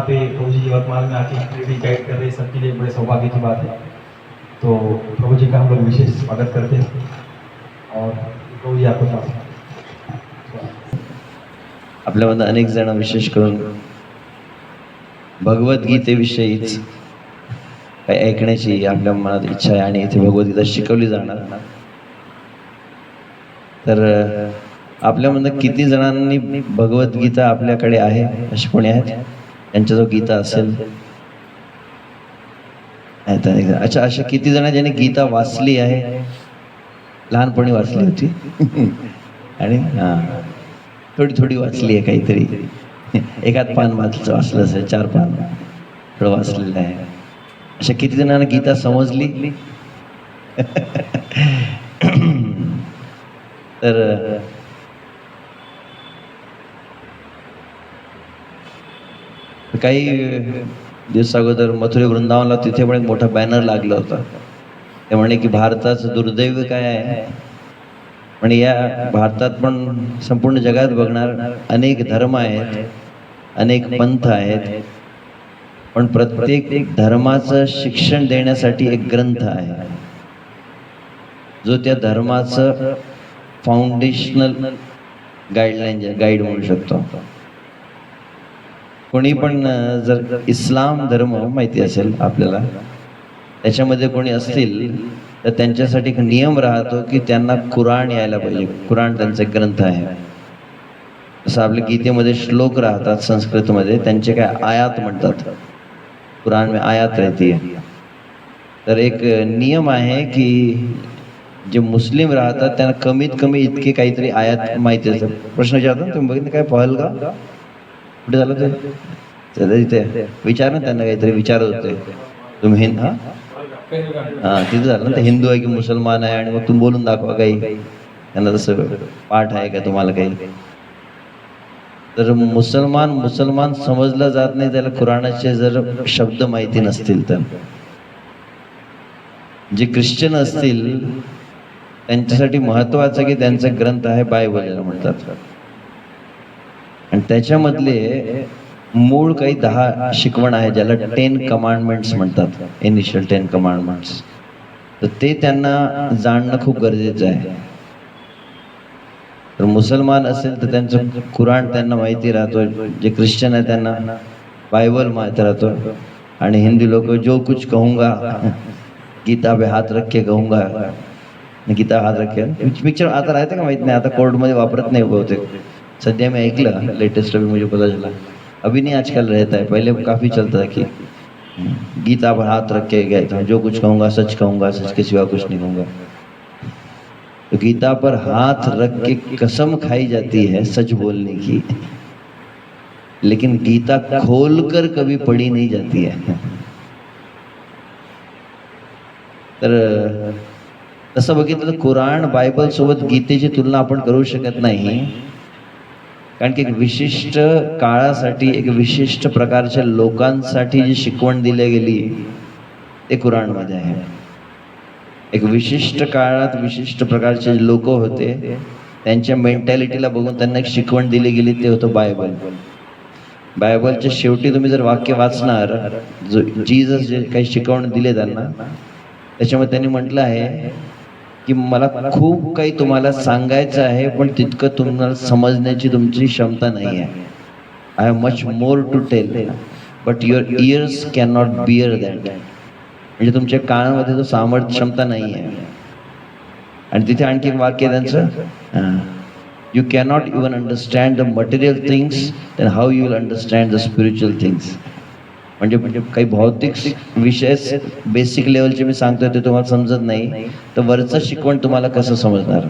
पे प्रभु जी यवतमाल में आके activity guide कर रहे हैं, सबके लिए बड़े सौभाग्य की बात है। तो प्रभु जी का हम लोग विशेष स्वागत करते हैं और प्रभु जी आपको पास आपल्यामध्ये अनेक जण विशेष करून भगवद्गीतेविषयीच काही ऐकण्याची आपल्या मनात इच्छा आहे आणि इथे भगवद्गीता शिकवली जाणार. तर आपल्यामधनं किती जणांनी भगवद्गीता आपल्याकडे आहे असे कोणी आहेत त्यांच्या जो गीता असेल? अच्छा, अशा किती जण ज्यांनी गीता वाचली आहे, लहानपणी वाचली होती आणि थोडी थोडी वाचली आहे, काहीतरी एकात पान वाचलं असेल, 4 पान थोडं वाचलेलं आहे. अशा किती जणांना गीता समजली? तर काही दिवस अगोदर मथुरे वृंदावनला तिथे पण एक मोठा बॅनर लागला होता. ते म्हणे की भारताचं दुर्दैव काय आहे, म्हणजे या भारतात पण संपूर्ण जगात बघणार अनेक धर्म आहेत, अनेक पंथ आहेत, पण प्रत्येक धर्माचं शिक्षण देण्यासाठी एक ग्रंथ आहे जो त्या धर्माचं फाउंडेशनल गाईड म्हणू शकतो. कोणी पण जर इस्लाम धर्म माहिती असेल आपल्याला, त्याच्यामध्ये कोणी असतील तर त्यांच्यासाठी एक नियम राहतो की त्यांना कुराण यायला पाहिजे. कुराण त्यांचा ग्रंथ आहे. जसं आपल्या गीतेमध्ये श्लोक राहतात संस्कृतमध्ये, त्यांचे काय आयात म्हणतात. कुराण में आयात रहती है. तर एक नियम आहे की जे मुस्लिम राहतात त्यांना कमीत कमी इतके काहीतरी आयात माहिती असतात. प्रश्न विचारतात, तुम्ही बघितलं काय पहल का कुठे झालं ते इथे विचार ना, त्यांना काहीतरी विचारत होते तुम्ही तिथे झालं ना, ते हिंदू आहे की मुसलमान आहे, आणि मग तुम्ही बोलून दाखवा काही, त्यांना तसं पाठ आहे का तुम्हाला काही. तर मुसलमान समजला जात नाही त्याला कुराणाचे जर शब्द माहिती नसतील तर. जे ख्रिश्चन असतील त्यांच्यासाठी महत्वाचं की त्यांचा ग्रंथ आहे बायबल याला म्हणतात, आणि त्याच्यामधले मूळ काही 10 शिकवण आहे ज्याला 10 कमांडमेंट्स म्हणतात, इनिशियल 10 कमांडमेंट्स. तर ते त्यांना जाणणं खूप गरजेचं आहे. तर मुसलमान असेल तर त्यांचं कुराण त्यांना माहिती राहतो, जे ख्रिश्चन आहे त्यांना बायबल माहिती राहतो, आणि हिंदी लोक जो कुछ कहूंगा गीता पे हात रख के कहूंगा, गीता हात रख के पिक्चर आता राहते का माहित नाही, आता कोर्टमध्ये वापरत नाही बहुतेक. सध्या मैं ऐकलं लेटेस्ट, अभी मुझे पता चला, अभी नहीं आजकल रहता है, पहले काफ़ी चलता था कि गीता पर हाथ रख के गए थे, जो कुछ कहूँगा सच कहूँगा, सच के सिवा कुछ नहीं कहूँगा. तो गीता पर हाथ रख के कसम खाई जाती है सच बोलने की, लेकिन गीता खोलकर कभी पढ़ी नहीं जाती है. तर तसं बघितलं तर कुराण बायबल सोबत गीतेची तुलना आपण करू शकत नाही, कारण की एक विशिष्ट काळासाठी एक विशिष्ट प्रकारच्या लोकांसाठी जी शिकवण दिली गेली ते कुराणमध्ये आहे. एक विशिष्ट काळात विशिष्ट प्रकारचे लोक होते, त्यांच्या मेंटॅलिटीला बघून त्यांना एक शिकवण दिली गेली, ते होतं बायबल. बायबलच्या शेवटी तुम्ही जर वाक्य वाचणार, जो जीसस जे काही शिकवण दिले त्यांना, त्याच्यामध्ये त्यांनी म्हटलं आहे की मला खूप काही तुम्हाला सांगायचं आहे, पण तितकं तुम्हाला समजण्याची तुमची क्षमता नाही आहे. I have much more to tell but your ears can not bear that. म्हणजे तुमच्या कानामध्ये तो सामर्थ्य क्षमता नाही आहे. आणि तिथे आणखी वाक्य त्यांचं, you cannot even understand the material things then how you will understand the spiritual things. म्हणजे काही भौतिक विषय बेसिक लेवलचे मी सांगतोय ते तुम्हाला समजत नाही, तर वरचं शिकवण तुम्हाला कसं समजणार.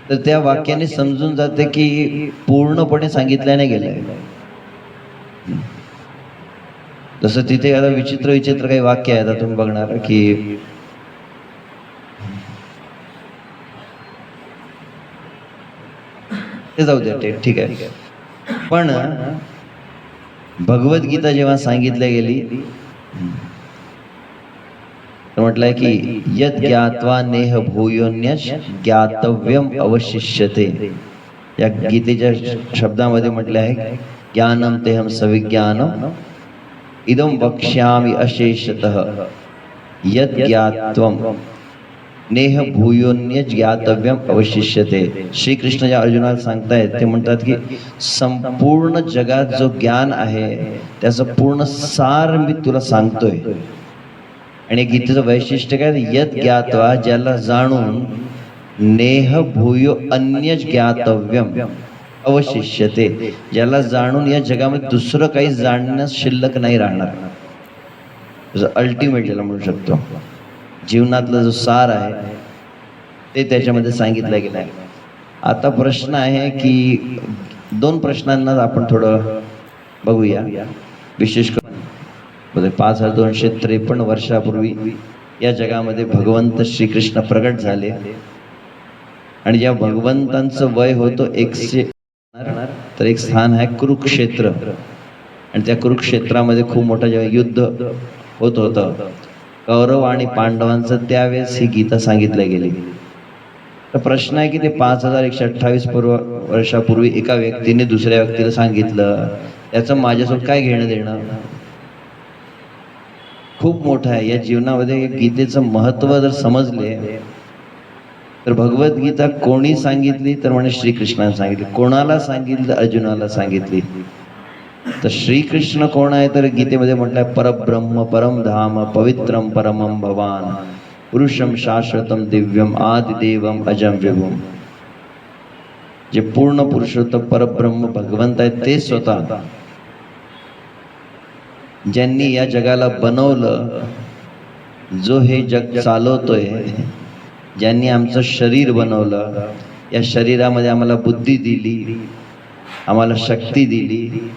तर त्या वाक्याने समजून जाते की पूर्णपणे सांगितल्याने गेलंय. तसं तिथे आता विचित्र काही वाक्य आहेत, तुम्ही बघणार की ते जाऊ द्या, ठीक आहे. पण भगवद्गीता जेव्हा सांगितल्या गेली तर म्हटलंय की यत् ज्ञात्वा नेह भूयोन्यश ज्ञातव्यम अवशिष्यते. या गीतेच्या शब्दामध्ये म्हटले आहे ज्ञानम तेहम सविज्ञानम इदम वक्ष्यामि अशेषतः यत् ज्ञात्वम नेह भूयोन्य ज्ञातव्यम अवशिष्यते. श्रीकृष्ण ज्या अर्जुनाला सांगतायत ते म्हणतात की संपूर्ण जगात जो ज्ञान आहे त्याचं पूर्ण सार मी तुला सांगतोय. आणि गीतेचं वैशिष्ट्य काय, यत ज्ञात्वा ज्याला जाणून नेह भूयो अन्य ज्ञातव्यम अवशिष्यते, ज्याला जाणून या जगामध्ये दुसरं काही जाणण्यास शिल्लक नाही राहणार. अल्टिमेट ज्याला म्हणू शकतो, जीवनातला जो सार आहे ते त्याच्यामध्ये सांगितलं गेलं आहे. आता प्रश्न आहे की दोन प्रश्नांना आपण थोडं बघूया. विशेष करून 5253 वर्षापूर्वी या जगामध्ये भगवंत श्रीकृष्ण प्रगट झाले आणि ज्या भगवंतांचं वय होतं 100, तर एक स्थान आहे कुरुक्षेत्र. आणि त्या कुरुक्षेत्रामध्ये खूप मोठं जेव्हा युद्ध होत होतं कौरव आणि पांडवांचं, त्यावेळेस ही गीता सांगितली गेली. तर प्रश्न आहे की ते 5128 वर्षापूर्वी एका व्यक्तीने दुसऱ्या व्यक्तीला सांगितलं, त्याचं माझ्यासोबत काय घेणं देणं. खूप मोठं आहे. या जीवनामध्ये गीतेचं महत्त्व जर समजले तर भगवद्गीता कोणी सांगितली तर म्हणे श्रीकृष्णाने सांगितली. कोणाला सांगितली? अर्जुनाला सांगितली. तर श्रीकृष्ण कोण आहे तर गीतेमध्ये म्हटलंय परब्रह्म परम धाम पवित्रम परमम भवान पुरुषम शाश्वतम दिव्यम आदिदेवम अजम विभुम. जे पूर्ण पुरुषोत्तम परब्रह्म भगवंत आहेत ते स्वतः, ज्यांनी या जगाला बनवलं, जो हे जग चालवतोय, ज्यांनी आमचं शरीर बनवलं, या शरीरामध्ये आम्हाला बुद्धी दिली, आम्हाला शक्ती दिली,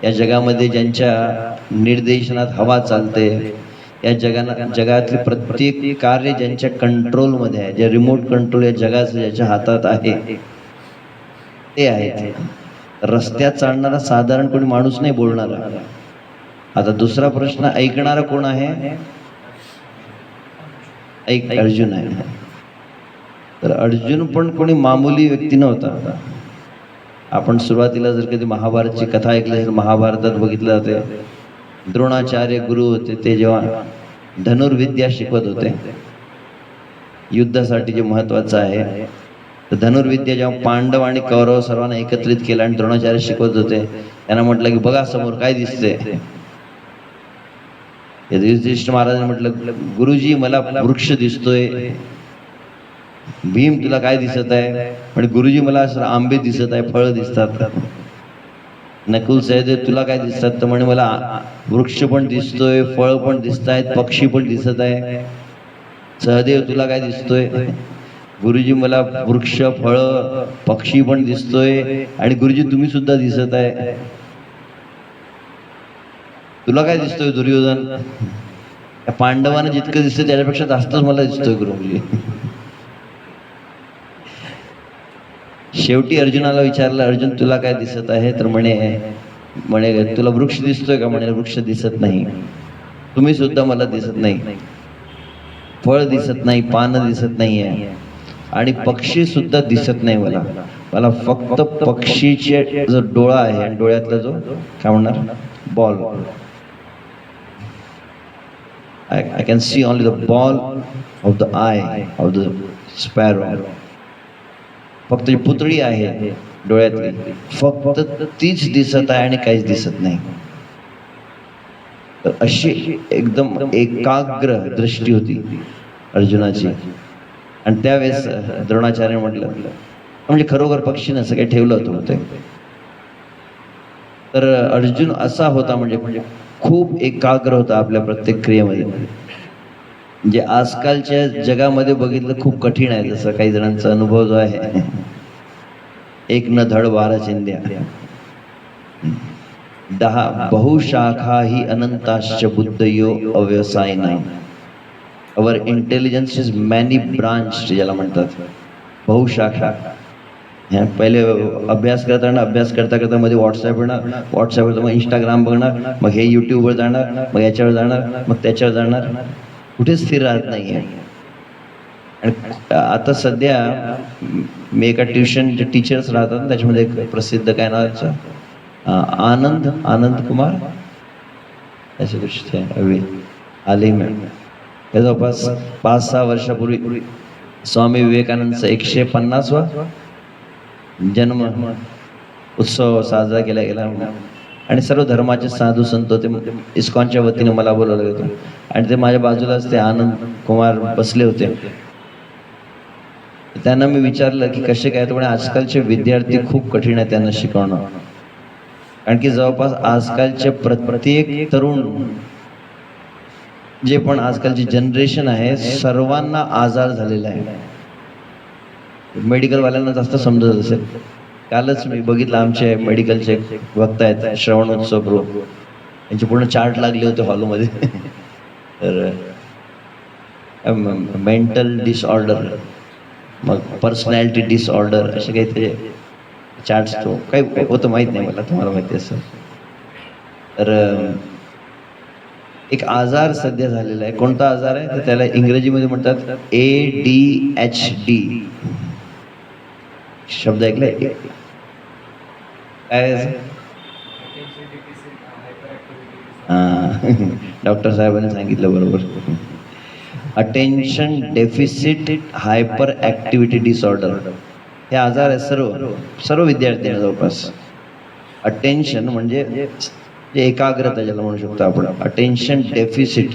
या जगामध्ये ज्यांच्या निर्देशनात हवा चालते, या जगातले प्रत्येक कार्य ज्यांच्या कंट्रोलमध्ये आहे, जे रिमोट कंट्रोल या जगाचं ज्याच्या हातात आहे ते आहेत. रस्त्यात चालणारा साधारण कोणी माणूस नाही बोलणारा. आता दुसरा प्रश्न, ऐकणारा कोण आहे? अर्जुन आहे. तर अर्जुन पण कोणी मामूली व्यक्ती नव्हता. आपण सुरुवातीला जर कधी महाभारतची कथा ऐकली असेल, महाभारतात बघितलं जाते द्रोणाचार्य गुरु होते, ते जेव्हा धनुर्विद्या शिकवत होते, युद्धासाठी जे महत्वाचं आहे, तर धनुर्विद्या जेव्हा पांडव आणि कौरव सर्वांना एकत्रित केलं आणि द्रोणाचार्य शिकवत होते, त्यांना म्हटलं की बघा समोर काय दिसतंय. युधिष्ठिर महाराजांनी म्हटलं, गुरुजी मला वृक्ष दिसतोय. भीम तुला काय दिसत आहे? म्हणजे गुरुजी मला असं आंबे दिसत आहे, फळं दिसतात. नकुल सहदेव तुला काय दिसतात? तर म्हणे मला वृक्ष पण दिसतोय, फळ पण दिसत आहेत, पक्षी पण दिसत आहे. सहदेव तुला काय दिसतोय? गुरुजी मला वृक्ष, फळ, पक्षी पण दिसतोय आणि गुरुजी तुम्ही सुद्धा दिसत आहे. तुला काय दिसतोय दुर्योधन? या पांडवांना जितकं दिसतंय त्याच्यापेक्षा जास्तच मला दिसतोय गुरुजी. शेवटी अर्जुनाला विचारलं, अर्जुन तुला काय दिसत आहे? तर म्हणे तुला वृक्ष दिसतोय का? म्हणे वृक्ष दिसत नाही. तुम्ही सुद्धा मला दिसत नाही. फळ दिसत नाही, पानं दिसत नाहीये आणि पक्षी सुद्धा दिसत नाही मला. मला फक्त पक्षीचे जो डोळा आहे आणि डोळ्यातला जो काय म्हणणार ball, I can see only the ball of the eye of the sparrow. फक्त जी पुतळी आहे डोळ्यातली, फक्त तीच दिसत आहे आणि काहीच दिसत नाही. तर अशी एकदम एकाग्र दृष्टी होती अर्जुनाची. आणि त्यावेळेस द्रोणाचार्य म्हटलं, म्हणजे खरोखर पक्षीनं असं काही ठेवलं होतं ते. तर अर्जुन असा होता, म्हणजे खूप एकाग्र होता आपल्या प्रत्येक क्रियेमध्ये. म्हणजे आजकालच्या जगामध्ये बघितलं खूप कठीण आहे. जसं काही जणांचा अनुभव जो आहे, एक न धड 12 चिंध्या, 10 बहुशाखा ही अनंताश्च बुद्धयो अव्यवसायिना. Our intelligence is many branch, ज्याला म्हणतात बहुशाखा. पहिले अभ्यास करता मध्ये व्हॉट्सअप येणार, व्हॉट्सअपवर मग इंस्टाग्राम बघणार, मग हे यूट्यूबवर जाणार, मग याच्यावर जाणार, मग त्याच्यावर जाणार, कुठेच स्थिर राहत नाही आहे. आणि आता सध्या मी एका ट्युशन जे टीचर्स राहतात त्याच्यामध्ये एक प्रसिद्ध काय नावाचं आनंद आनंद कुमार असे कुछ थे अभी हाल ही में हे जवळपास 5-6 वर्षापूर्वी स्वामी विवेकानंदचा 150वा जन्म उत्सव साजरा केला गेला आणि सर्व धर्माचे साधू संत होते. इस्कॉनच्या वतीने मला बोलवलं होतं आणि ते माझ्या बाजूलाच ते आनंद कुमार बसले होते. त्यांना मी विचारलं की कसे काय, तर आजकालचे विद्यार्थी खूप कठीण आहे त्यांना शिकवणं, कारण की जवळपास आजकालचे प्रत्येक तरुण जे पण आजकालची जनरेशन आहे सर्वांना आजार झालेला आहे. मेडिकलवाल्यांना जास्त समजत असेल. कालच मी बघितलं आमचे मेडिकलचे वक्ता आहेत श्रवणोत्सव ग्रुप, यांचे पूर्ण चार्ट लागले होते हॉलमध्ये. तर मेंटल डिसऑर्डर, मग पर्सनॅलिटी डिसऑर्डर, असे काहीतरी चार्ट्स तो काही होतं माहीत नाही मला, तुम्हाला माहिती असेल. तर एक आजार सध्या झालेला आहे. कोणता आजार आहे तर त्याला इंग्रजीमध्ये म्हणतात ADHD. शब्द ऐकलाय काय? डॉक्टर साहेबांनी सांगितलं बरोबर. Attention deficit hyper activity disorder हे आजार आहे सर्व विद्यार्थ्यांना जवळपास. अटेन्शन म्हणजे एकाग्रता ज्याला म्हणू शकतो आपण. Attention deficit,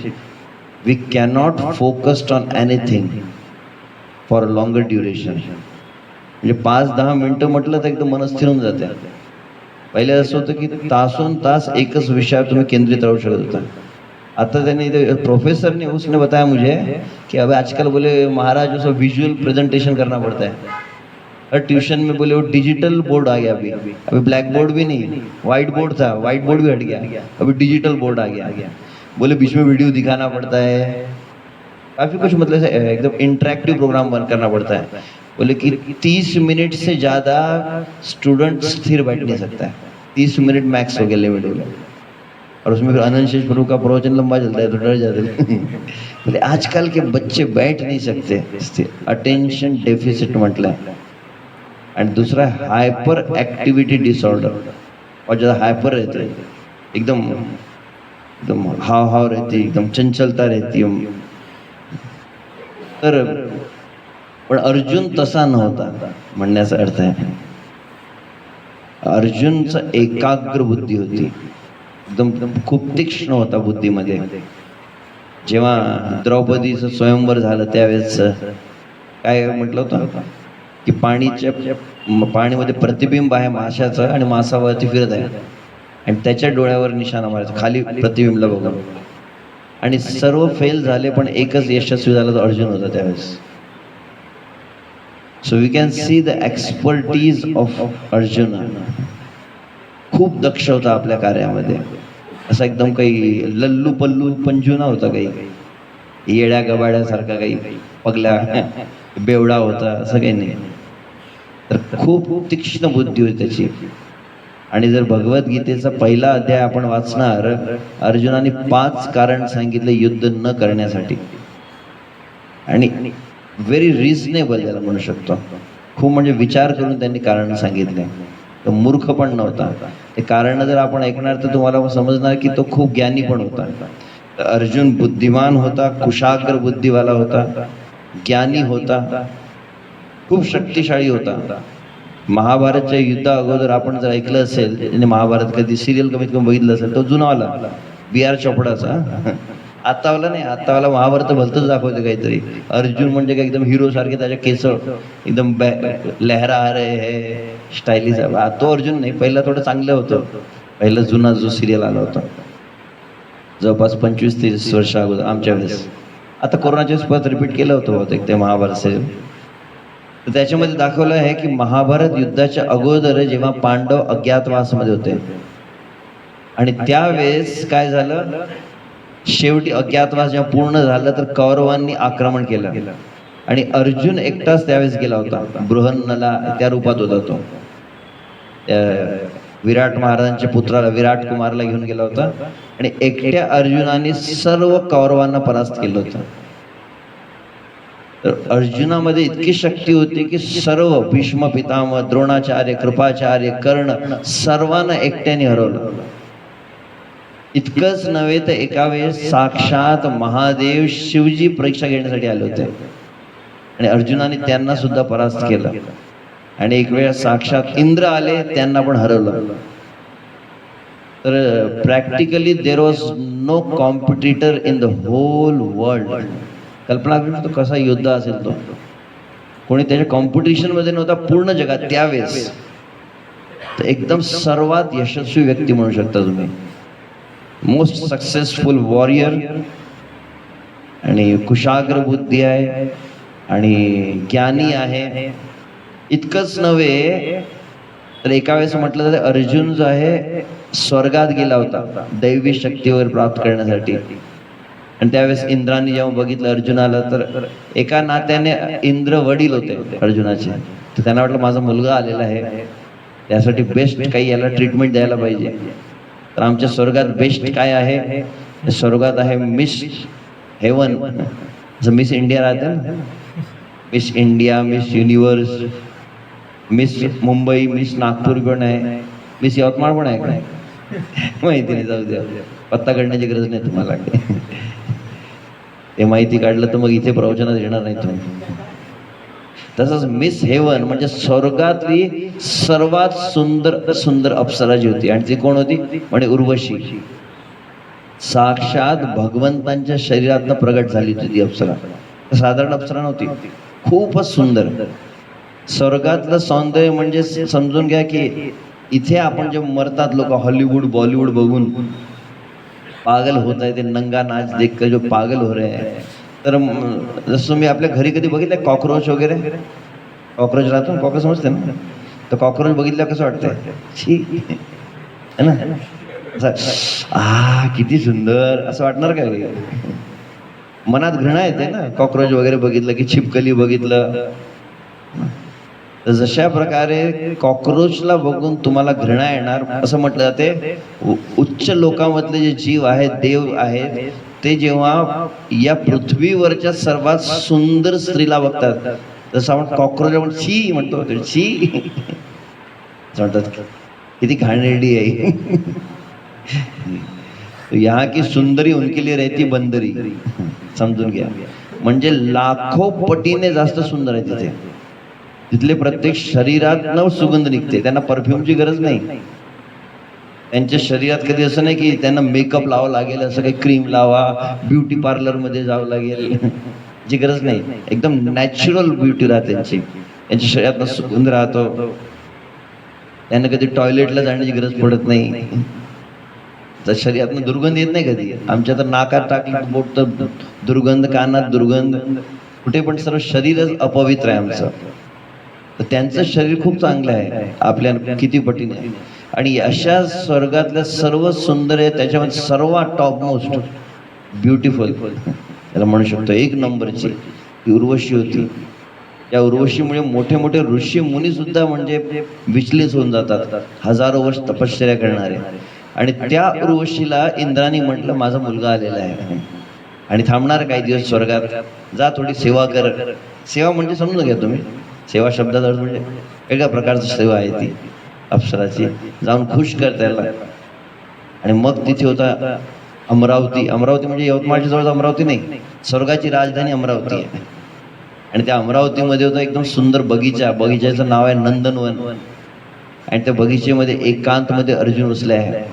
we cannot focused on anything for longer duration. म्हणजे 5-10 मिनटं म्हटलं तर एकदम मन स्थिर होऊन जाते. पहिले असं होतं की तासोन तास एकच विषयावर तुम्ही केंद्रित राहू शकत होता. आता त्यांनी प्रोफेसर ने उसने बताया मुझे कि अब आजकल बोले महाराज उसको विजुअल प्रेजेंटेशन करना पड़ता है. और ट्यूशन में बोले वो डिजिटल बोर्ड आ गया. अभी ब्लैक बोर्ड भी नहीं, व्हाइट बोर्ड था, व्हाइट बोर्ड भी हट गया, अभी डिजिटल बोर्ड आ गया. बोले बीच में वीडियो दिखाना पड़ता है, काफी कुछ मतलब एकदम इंटरेक्टिव प्रोग्राम बंद करना पड़ता है. बोले कि 30 मिनट से ज्यादा स्टूडेंट स्थिर बैठ नहीं सकता है. 30 मिनट मैक्स हो गया लिमिट हो गया. और उसमें फिर अनंत शेष प्रभु का प्रवचन लंबा चलता है तो डर जाते हैं. बोले आजकल के बच्चे बैठ नहीं सकते स्थिर. अटेंशन डेफिसिट म्हटलं आहे. आणि दूसरा हायपर ॲक्टिव्हिटी डिसऑर्डर, और ज़्यादा हायपर रहते, एकदम एकदम हाव रहती, एकदम चंचलता रहती. तर पण अर्जुन तसा नव्हता म्हणण्याचा अर्थ आहे. अर्जुनचं एकाग्र बुद्धी होती, एकदम खूप तीक्ष्ण होता बुद्धीमध्ये. जेव्हा द्रौपदीचं स्वयंवर झालं त्यावेळेस काय म्हटलं होतं की पाणीमध्ये प्रतिबिंब आहे माशाचं आणि मासावरती फिरत आहे आणि त्याच्या डोळ्यावर निशाणा मारायचा खाली प्रतिबिंबला बघून. आणि सर्व फेल झाले पण एकच यशस्वी झाला तो अर्जुन होता त्यावेळेस. So we can see the expertise of Arjun. खूप दक्ष होता आपल्या कार्यामध्ये. असा एकदम काही लल्लू पल्लू पंजुना होता, काही येड्या गबाड्यासारखा, काही पगल्या बेवडा होता, असं काही नाही. तर खूप तीक्ष्ण बुद्धी होती त्याची. आणि जर भगवद्गीतेचा पहिला अध्याय आपण वाचणार, अर्जुनाने 5 कारण सांगितले युद्ध न करण्यासाठी. आणि व्हेरी रिझनेबल ज्याला म्हणू शकतो, खूप म्हणजे विचार करून त्यांनी कारण सांगितले. तो मूर्ख पण नव्हता. ते कारण जर आपण ऐकणार तर तुम्हाला समजणार की तो खूप ज्ञानी पण होता. अर्जुन बुद्धिमान होता, कुशाग्र बुद्धीवाला होता, ज्ञानी होता, खूप शक्तिशाळी होता. महाभारतच्या युद्धा अगोदर आपण जर ऐकलं असेल, महाभारत कधी सिरियल कमीत कमी बघितलं असेल, तो जुनावाला BR चोपडाचा. आत्तावाला नाही, आत्तावाला महाभारत भलतंच दाखवते काहीतरी. अर्जुन म्हणजे काय एकदम हिरो सारखे, त्याच्या केस एकदम लहरा आ रहे है, स्टायलिश. तो अर्जुन नाही, पहिला थोडं चांगलं होतं. पहिला जुना जो सिरियल आला होता जवळपास 25-30 वर्ष अगोदर आमच्या वेळेस. आता कोरोनाच्या वेळेस परत रिपीट केलं होतं बहुतेक ते महाभारत सिरियल. तर त्याच्यामध्ये दाखवलं आहे की महाभारत युद्धाच्या अगोदर जेव्हा पांडव अज्ञातवासमध्ये होते आणि त्यावेळेस काय झालं, शेवटी अज्ञातवास जेव्हा पूर्ण झालं तर कौरवांनी आक्रमण केलं आणि अर्जुन एकटाच त्यावेळेस गेला होता. बृहन्नला त्या रूपात होता तो. विराट महाराजांच्या पुत्राला विराट कुमारला घेऊन गेला होता आणि एकट्या अर्जुनाने सर्व कौरवांना परास्त केलं होतं. तर अर्जुनामध्ये इतकी शक्ती होती की सर्व भीष्म पितामह, द्रोणाचार्य, कृपाचार्य, कर्ण सर्वांना एकट्याने हरवलं. इतकंच नव्हे तर एका वेळेस साक्षात महादेव शिवजी परीक्षा घेण्यासाठी आले होते आणि अर्जुनाने त्यांना सुद्धा परास्त केलं. आणि एक वेळ साक्षात इंद्र आले, त्यांना पण हरवलं. तर practically there was no competitor in the whole world. कल्पना करू तो कसा योद्धा असेल तो. कोणी त्याच्या कॉम्पिटिशन मध्ये नव्हता पूर्ण जगात त्यावेळेस. तर एकदम सर्वात यशस्वी व्यक्ती म्हणू शकता तुम्ही. मोस्ट सक्सेसफुल वॉरियर आणि कुशाग्र बुद्धी आहे आणि ज्ञानी आहे. इतकंच नव्हे तर एका वेळेस म्हटलं तर अर्जुन जो आहे स्वर्गात गेला होता दैवी शक्तीवर प्राप्त करण्यासाठी. आणि त्यावेळेस इंद्राने जेव्हा बघितलं अर्जुनाला तर एका नात्याने इंद्र वडील होते अर्जुनाचे. तर त्यांना वाटलं माझा मुलगा आलेला आहे, त्यासाठी बेस्ट काही याला ट्रीटमेंट द्यायला पाहिजे. तर आमच्या स्वर्गात बेस्ट काय आहे? स्वर्गात आहे मिस हेवन. जसं मिस इंडिया राहते ना, miss India, miss universe, miss Mumbai, miss Nagpur पण आहे, मिस यवतमाळ पण आहे का माहिती नाही, जाऊ द्या, पत्ता काढण्याची गरज नाही तुम्हाला. ते माहिती काढलं तर मग इथे प्रवचनात येणार नाही तुम्ही. तसंच मिस हेवन म्हणजे स्वर्गातली सर्वात सुंदर सुंदर अप्सरा जी होती. आणि ती कोण होती? म्हणजे उर्वशी. साक्षात भगवंतांच्या शरीरातनं प्रगट झाली होती ती अप्सरा. साधारण अप्सरा नव्हती, खूपच सुंदर. स्वर्गातलं सौंदर्य म्हणजे समजून घ्या की इथे आपण जे मरतात लोक हॉलिवूड बॉलिवूड बघून पागल होत आहे, ते नंगा नाच देख जो पागल हो रहे हैं. तर जसं तुम्ही आपल्या घरी कधी बघितलं कॉक्रोच वगैरे, कॉक्रोच राहतो, कॉक्रोच समजते ना, तर कॉक्रोच बघितलं कसं वाटतंय? छी है ना, किती सुंदर असं वाटणार का? मनात घृणा येते ना कॉक्रोच वगैरे बघितलं की, छिपकली बघितलं. तर जशा प्रकारे कॉक्रोचला बघून तुम्हाला घृणा येणार असं म्हटलं जाते. उच्च लोकांमधले जे जीव आहेत, देव आहेत, ते जेव्हा या पृथ्वीवरच्या सर्वात सुंदर स्त्रीला बघतात जसं आपण कॉक्रोच छी म्हणतो, छी म्हणतात किती घाणेरडी आहे. यहाँ की सुंदरी उनके लिए रहती बंदरी. समजून घ्या, म्हणजे लाखो पटीने जास्त सुंदर आहे तिथे. तिथले प्रत्येक शरीरात न सुगंध निघते, त्यांना परफ्यूमची गरज नाही. त्यांच्या शरीरात कधी असं नाही की त्यांना मेकअप लावावं लागेल, असं काही क्रीम लावा, ब्युटी पार्लर मध्ये जावं लागेल, जी गरज नाही. एकदम नॅचरल ब्युटी राहते त्यांची. त्यांच्या शरीरात सुगंध राहतो. त्यांना कधी टॉयलेटला जाण्याची गरज पडत नाही. तर शरीरातनं दुर्गंध येत नाही कधी. आमच्या तर नाकात टाकलं बोट तर दुर्गंध, कानात दुर्गंध, कुठे पण सर्व शरीरच अपवित्र आहे आमचं. तर त्यांचं शरीर खूप चांगलं आहे आपल्या किती पटीने. आणि अशा स्वर्गातल्या सर्व सुंदर आहे, त्याच्यामध्ये सर्वात टॉप मोस्ट ब्युटिफुल त्याला म्हणू शकतो एक नंबरची ती उर्वशी होती. या उर्वशीमुळे मोठे मोठे ऋषी मुनी सुद्धा म्हणजे विचलित होऊन जातात, हजारो वर्ष तपश्चर्या करणारे. आणि त्या उर्वशीला इंद्राने म्हटलं माझा मुलगा आलेला आहे आणि थांबणार काही दिवस स्वर्गात, जा थोडी सेवा कर. सेवा म्हणजे समजून घ्या तुम्ही, सेवा शब्दाचा अर्थ म्हणजे वेगळ्या प्रकारची सेवा आहे ती अप्सराची. जाऊन खुश कर त्याला. आणि मग तिथे होता अमरावती. अमरावती म्हणजे यवतमाळच्या जवळ अमरावती नाही, स्वर्गाची राजधानी अमरावती आहे. आणि त्या अमरावतीमध्ये होता एकदम सुंदर बगीचा. बगीच्याचं नाव आहे नंदनवन. आणि त्या बगीचेमध्ये एकांतमध्ये अर्जुन बसले आहे.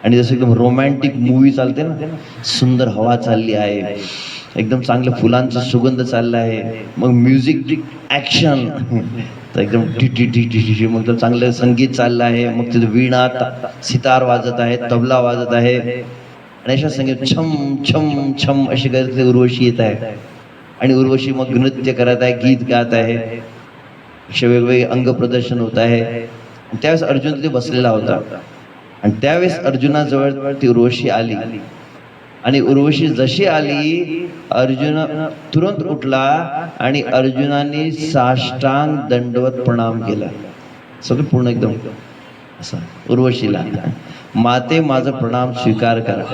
आणि जसं एकदम रोमॅन्टिक मूवी चालते ना, सुंदर हवा चालली आहे, एकदम चांगलं फुलांचा सुगंध चालला आहे, मग म्युझिक ऍक्शन, तर एकदम T T T T T, मग चांगलं संगीत चाललं आहे. मग तिथे वीणा सितार वाजत आहे, तबला वाजत आहे. आणि अशा संगीत छम छम छम अशी करत उर्वशी येत आहे. आणि उर्वशी मग नृत्य करत आहे, गीत गात आहे, असे वेगवेगळे अंग प्रदर्शन होत आहे. त्यावेळेस अर्जुन तिथे बसलेला होता. आणि त्यावेळेस अर्जुनाजवळ ती उर्वशी आली. आणि उर्वशी जशी आली, अर्जुन तुरंत उठला आणि अर्जुनाने साष्टांग दंडवत प्रणाम केला. सगळं पूर्ण एकदम असं उर्वशीला, माते माझा प्रणाम स्वीकार करा.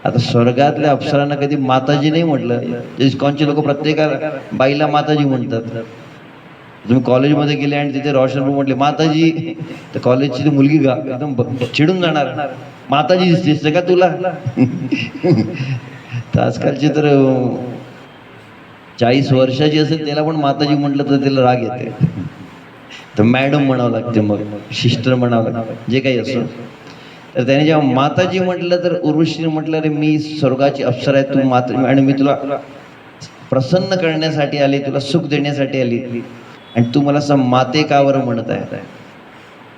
आता स्वर्गातल्या अप्सरांना कधी माताजी नाही म्हटलं. इस्कॉनचे लोक प्रत्येकाला बाईला माताजी म्हणतात. तुम्ही कॉलेजमध्ये गेले आणि तिथे रोशन म्हटले माताजी, तर कॉलेजची ती मुलगी एकदम चिडून जाणार, माताजी दिसते का तुला? तर आजकालची तर 40 वर्षाची असेल त्याला पण माताजी म्हटलं तर त्याला राग येते. तर मॅडम म्हणावं लागते, मग सिस्टर म्हणावं लागतं, जे काही असो. तर त्याने जेव्हा माताजी म्हटलं तर उर्वशीने म्हटलं, अरे मी स्वर्गाची अप्सरा आहे, तू माता, आणि मी तुला प्रसन्न करण्यासाठी आली, तुला सुख देण्यासाठी आली, आणि तू मला असं माते का बरं म्हणत आहे?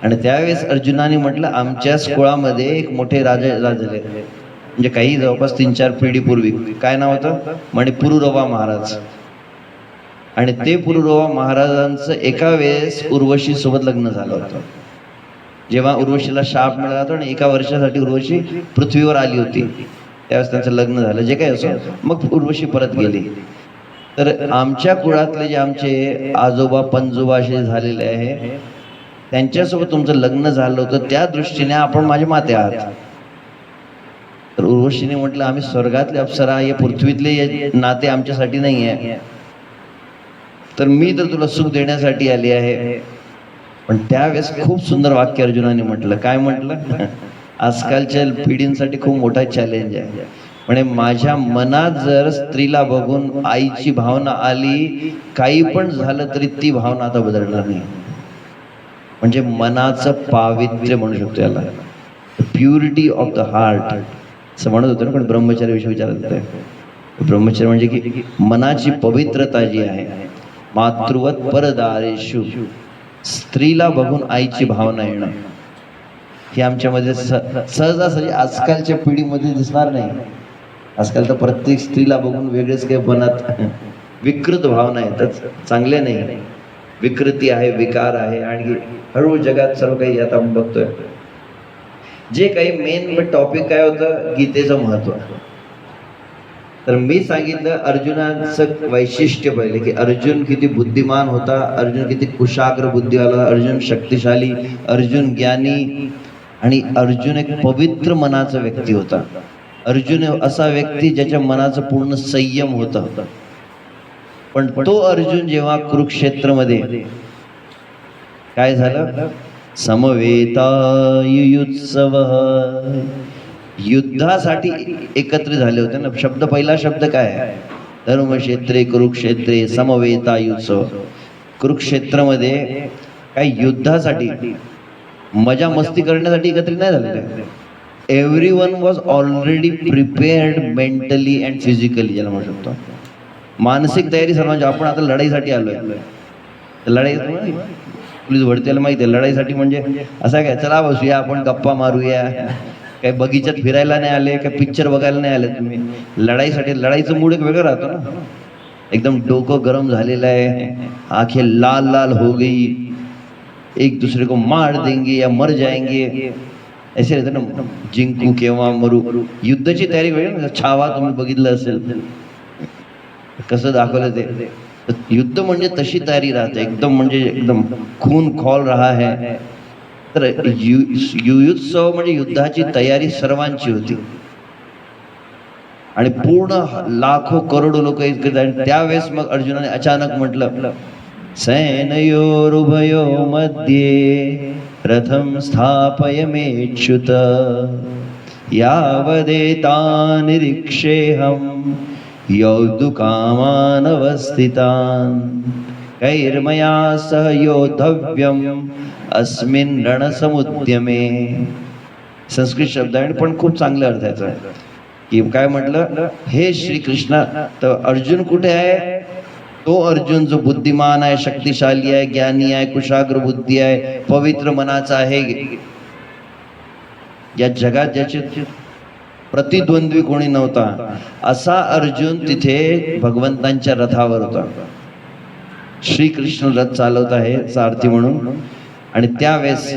आणि त्यावेळेस अर्जुनाने म्हटलं, आमच्याच कुळामध्ये एक मोठे राजा झाले, म्हणजे काही जवळपास 3-4 पिढीपूर्वी. काय नाव होतं? म्हणे पुरुरवा महाराज. आणि ते पुरुरवा महाराजांचं एका वेळेस उर्वशी सोबत लग्न झालं होतं. जेव्हा उर्वशीला शाप मिळाला होता आणि 1 वर्षासाठी उर्वशी पृथ्वीवर आली होती, त्यावेळेस त्यांचं लग्न झालं. जे काही असो, मग उर्वशी परत गेली. तर आमच्या कुळातले जे आमचे आजोबा पणजोबा असे झालेले आहे, त्यांच्यासोबत तुमचं लग्न झालं होतं, त्या दृष्टीने आपण माझे माते आहात. तर उर्वशीने म्हटलं, आम्ही स्वर्गातले अप्सरा, या पृथ्वीतले नाते आमच्यासाठी नाही आहे, तर मी तर तुला सुख देण्यासाठी आली आहे. पण त्यावेळेस खूप सुंदर वाक्य अर्जुनाने म्हटलं. काय म्हटलं? आजकालच्या पिढींसाठी खूप मोठा चॅलेंज आहे. म्हणजे माझ्या मनात जर स्त्रीला बघून आईची भावना आली, काही पण झालं तरी ती भावना आता बदलणार नाही. म्हणजे मनाचं पावित्र्य म्हणू शकतो याला, प्युरिटी ऑफ द हार्ट असं म्हणत होतं ना. पण ब्रह्मचर्य विषयी विचारत होते. ब्रह्मचर्य म्हणजे की मनाची पवित्रता जी आहे, मातृवत परदारेषु, स्त्रीला बघून आईची भावना येणं, ही आमच्यामध्ये सहजासहजी आजकालच्या पिढीमध्ये दिसणार नाही. आजकाल तर प्रत्येक स्त्रीला बघून वेगळेच काही मनात विकृत भावना येतात, चांगले नाही. विकृती आहे, विकार आहे, आणि हळूहळू जगात सर्व काही आता आपण बघतोय. जे काही मेन टॉपिक काय होतं, गीतेचं महत्व. तर मी सांगितलं अर्जुनाचं वैशिष्ट्य पहिले, की अर्जुन किती बुद्धिमान होता, अर्जुन किती कुशाग्र बुद्धिवाला, अर्जुन शक्तिशाली, अर्जुन ज्ञानी, आणि अर्जुन एक पवित्र मनाचा व्यक्ती होता. अर्जुन असा व्यक्ती ज्याच्या मनाचं पूर्ण संयम होता. पण तो अर्जुन जेव्हा कुरुक्षेत्रमध्ये काय झालं, समवेतायुयुत्सव, युद्धासाठी एकत्रित झाले होते ना. शब्द, पहिला शब्द काय आहे? धर्मक्षेत्रे कुरुक्षेत्रे समवेतायुत्सव. कुरुक्षेत्रामध्ये काही युद्धासाठी, मजा मस्ती करण्यासाठी एकत्रित नाही झालेले. Everyone was already prepared mentally and physically, ज्याला म्हणू शकतो. मानसिक तयारी सर्वांची. आपण आता लढाईसाठी आलोय. लढाई पोलीस भरतीला माहिती आहे, लढाईसाठी म्हणजे असं काय, चला बसूया आपण गप्पा मारूया, काही बगीच्यात फिरायला नाही आले, काही पिक्चर बघायला नाही आले तुम्ही. लढाईसाठी, लढाईचं मूड एक वेगळं राहतो ना. एकदम डोकं गरम झालेलं आहे, आंखें लाल लाल हो गई, एक दूसरे को मार देंगे या मर जाएंगे, ऐसे रहते ना. जिंकू केव्हा मरू, युद्धाची तयारी वेगळी ना. छावा तुम्ही बघितलं असेल कसं दाखवलं ते. युद्ध म्हणजे तशी तयारी राहते, एकदम म्हणजे एकदम खून खोल रहा है. तर युयुत्सव म्हणजे युद्धाची तयारी सर्वांची होती, आणि पूर्ण लाखो करोडो लोक एकत्र. त्यावेळेस मग अर्जुनाने अचानक म्हटलं, सैनयोरुभयो मध्ये रथम स्थापयमेच्युत यावदेता निरीक्षेहम योद्धुकामानवस्थितान् कैर्मया सह योद्धव्यम अस्मिन् रणसमुद्यमे. संस्कृत शब्द आहे पण खूप चांगला अर्थ याचा, की काय म्हटलं, हे श्रीकृष्ण. तर अर्जुन कुठे आहे? तो अर्जुन जो बुद्धिमान आहे, शक्तिशाली आहे, ज्ञानी आहे, कुशाग्र बुद्धी आहे, पवित्र मनाचा आहे, या जगात ज्याचे प्रतिद्वंद्वी कोणी नव्हता, असा अर्जुन तिथे भगवंतांच्या रथावर होता. श्रीकृष्ण रथ चालवत आहे सारथी म्हणून. आणि त्यावेळेस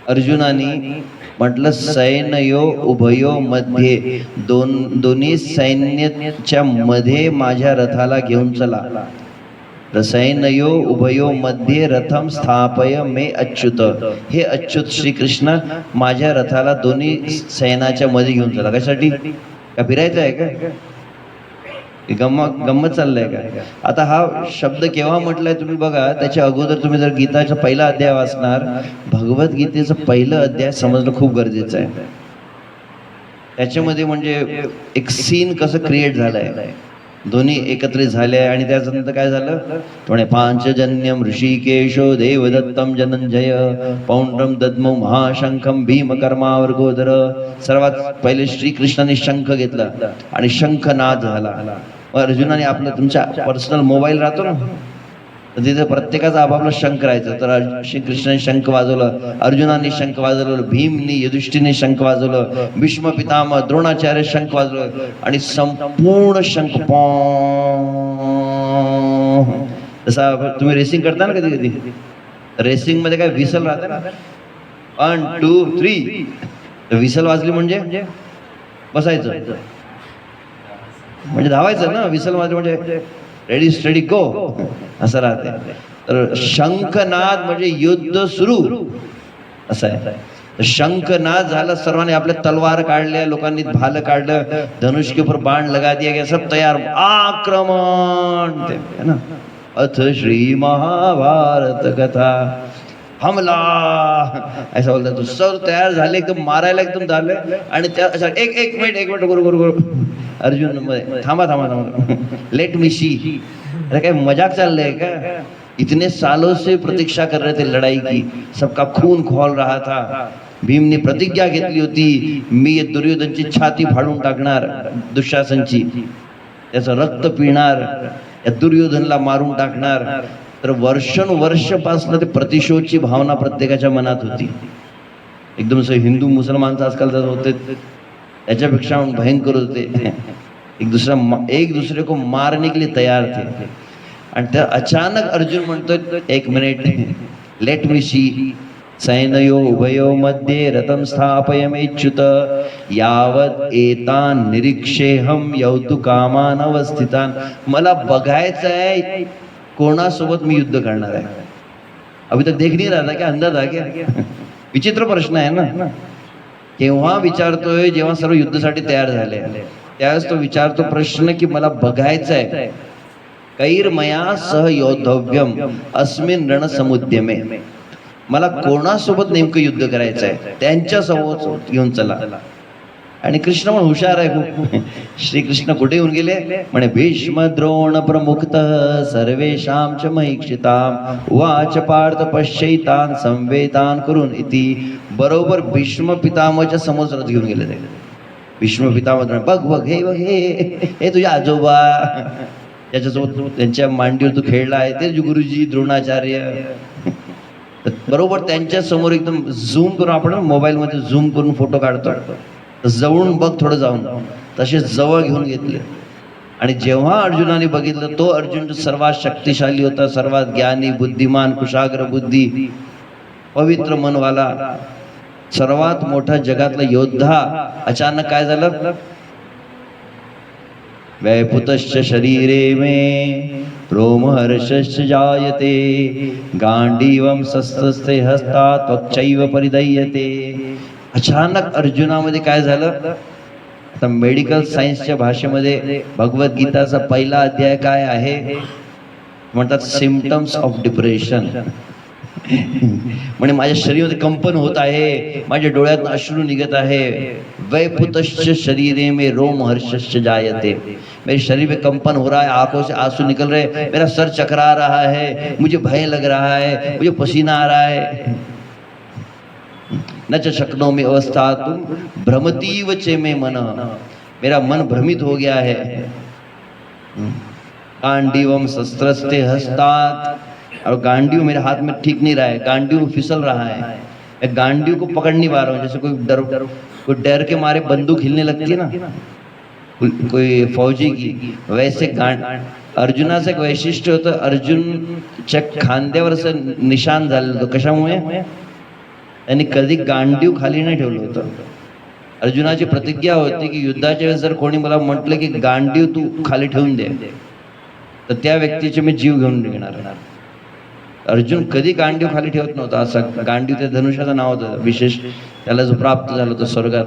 अर्जुनाने म्हटलं, सैन्यो उभयो मध्ये, दोन्ही सैन्याच्या मध्ये माझ्या रथाला घेऊन चला. रसैनयो उभयो मध्ये रथम स्थापय मे अच्युत. हे अच्युत श्रीकृष्ण माझ्या रथाला दोन्ही सैनाच्या मध्ये घेऊन चला. कशासाठी? का फिरायचं आहे का? गंमत चाललंय का? आता हा शब्द केव्हा म्हटलाय तुम्ही बघा. त्याच्या अगोदर तुम्ही जर गीताचा पहिला अध्याय वाचणार, भगवद्गीतेचं पहिलं अध्याय समजणं खूप गरजेचं आहे. त्याच्यामध्ये म्हणजे एक सीन कसं क्रिएट झालंय, दोन्ही एकत्रित झाले. आणि त्याच्यानंतर काय झालं म्हणे, पांचजन्यम ऋषिकेशो देवदत्तम जनंजय पौंड्रम दद्मो महाशंखम भीमकर्मावर्गोदर. सर्वात पहिले श्रीकृष्णाने शंख घेतला आणि शंखनाद झाला. अर्जुनाने आपलं, तुमच्या पर्सनल मोबाईल राहतो ना, तर तिथे प्रत्येकाचा आपापला शंख राहायचा. तर श्रीकृष्णाने शंख वाजवलं, अर्जुनाने शंख वाजवलं, भीमने युधिष्ठिरने शंख वाजवलं, भीष्म पितामह द्रोणाचार्य शंख वाजवलं आणि संपूर्ण शंख जसा तुम्ही रेसिंग करता ना कधी कधी, रेसिंग मध्ये काय विसल राहते ना, 1 2 3, विसल वाजली म्हणजे बसायचं, म्हणजे धावायचं ना. विसल वाजली म्हणजे रेडी स्टडी गो असं राहते. तर शंखनाद म्हणजे युद्ध सुरू असं आहे. शंखनाद झाला, सर्वांनी आपल्या तलवार काढल्या, लोकांनी भाल काढलं, धनुष के ऊपर बाण लगा दिया गया, सब तैयार, आक्रमण ते है ना. अथ श्री महाभारत कथा हमला ऐसा बोलता. तो सब तयार झाले, एकदम मारायला एकदम झाले. आणि त्या एक मिनिट गुरु अर्जुन थांबा लेट मी सी. अरे काय मजाक चाललंय का? इतने सालों से प्रतीक्षा कर रहे थे लड़ाई की, सबका खून खौल रहा था. भीमने प्रतिज्ञा घेतली होती, मी दुर्योधनची छाती फाडून टाकणार, दुःशासनची, त्याचं रक्त पिणार, या दुर्योधनला मारून टाकणार. तर वर्षानुवर्षापासून ते प्रतिशोधची भावना प्रत्येकाच्या मनात होती. एकदम हिंदू मुसलमानचं आजकाल जर होते त्याच्यापेक्षा भयंकर होते. एक दूसरे को मारने के लिए तैयार थे. आणि त्या अचानक अर्जुन म्हणतोय, एक मिनिट, लेट मी सी. सैनयो उभयो मध्ये रथम स्थापयमेच्युत यावत एतान निरीक्षेहम यौतु कामान अवस्थितान. मला बघायचं आहे कोणासोबत मी युद्ध करणार आहे. अभी तक देख नहीं रहा था क्या, अंदाज आ गया? विचित्र प्रश्न आहे ना. केव्हा विचारतोय? जेव्हा सर्व युद्धासाठी तयार झाले, त्यावेळेस तो विचारतो प्रश्न की मला बघायचं आहे. कैर्मया सह योद्धव्यम अस्मिन रणसमुद्यमे. मला कोणासोबत नेमकं युद्ध करायचं आहे, त्यांच्या सोबत घेऊन चला. आणि कृष्ण पण हुशार आहे खूप. श्रीकृष्ण कुठे येऊन गेले म्हणे, भीष्म द्रोण प्रमुक्त सर्वेषां च महीक्षिताम वाच पार्थ पश्यैतान संवेदान करून इति. बरोबर भीष्म पितामहच्या समोर घेऊन गेले ते. भीष्म पितामह बघ हे तुझ्या आजोबा, त्याच्यासोबत त्यांच्या मांडीवर तू खेळला आहे, ते गुरुजी द्रोणाचार्य. बरोबर त्यांच्या समोर एकदम झूम करून, आपण मोबाईल मध्ये झूम करून फोटो काढतो, जवळून बघ थोडं जाऊन, तसे जवळ घेऊन घेतले. आणि जेव्हा अर्जुनाने बघितलं, तो अर्जुन सर्वात शक्तिशाली होता, सर्वात ज्ञानी, बुद्धिमान, कुशाग्र बुद्धी, पवित्र मनवाला, सर्वात मोठा जगातला योद्धा. अचानक काय झालं? वैपुतश्च शरीरे मे रोमहर्षश्च जायते गांडीवम शस्त्रस्ते हस्तात् त्वच्चैव परिदह्यते. अचानक अर्जुनामध्ये काय झालं? आता मेडिकल सायन्सच्या भाषेमध्ये भगवद्गीताचा पहिला अध्याय काय आहे म्हणतात? Symptoms of depression. म्हणजे माझ्या शरीरामध्ये कंपन होत आहे, माझ्या डोळ्यात अश्रू निघत आहे. वैपुतश्च शरीरे में रोमहर्षश्च जायते. मेरे शरीर में कंपन हो रहा है, आंखों से आंसू निकल रहे, मेरा सर चकरा रहा है, मुझे भय लग रहा है, मुझे पसीना आ रहा है. न च शक्नोमि अवस्थातुं भ्रमतीव चे मे मन. मेरा मन भ्रमित हो गया है. गांडीवम शस्त्रस्ते हस्तात्. और गांडीव मेरे हाथ में ठीक नहीं रहा है, गांडीव फिसल रहा है. गांडीव को पकड़ नहीं पा रहा हूँ. जैसे कोई डर के मारे बंदूक हिलने लगती है ना कोई फौजी की, वैसे अर्जुनाचं एक वैशिष्ट्य होतं. अर्जुनच्या खांद्यावर असं निशाण झालेलं होतं. कशामुळे? त्यांनी कधी गांडीव खाली नाही ठेवलं होतं. अर्जुनाची प्रतिज्ञा होती की युद्धाच्या वेळेस जर कोणी मला म्हटलं की गांडीव तू खाली ठेवून दे, तर त्या व्यक्तीचे मी जीव घेऊन निघणार. अर्जुन कधी गांडीव खाली ठेवत नव्हता. असं गांडीव त्या धनुष्याचं नाव होतं विशेष, त्याला जो प्राप्त झालं होतं स्वर्गात.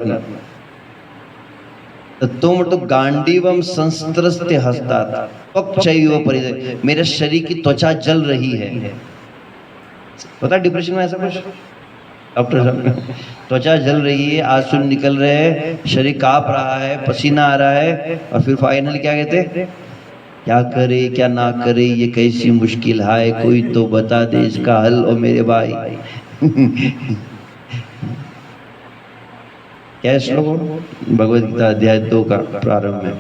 तर तो म्हणतो गांडीवम संस्त्रस्ते हस्तात त्वक्चैव परिदे, मेरे शरीर की त्वचा जल रही है. पता डिप्रेशन में ऐसा कुछ डॉक्टर साहब, त्वचा जल रही है, आंसू निकल रहे हैं, शरीर कांप रहा है, पसीना आ रहा है, और फिर फाइनली क्या कहते हैं, क्या करे क्या ना करे, ये कैसी मुश्किल है, कोई तो बता दे इसका हल ओ मेरे भाई. क्या है श्लोक? भगवद गीता अध्याय 2 का प्रारंभ है.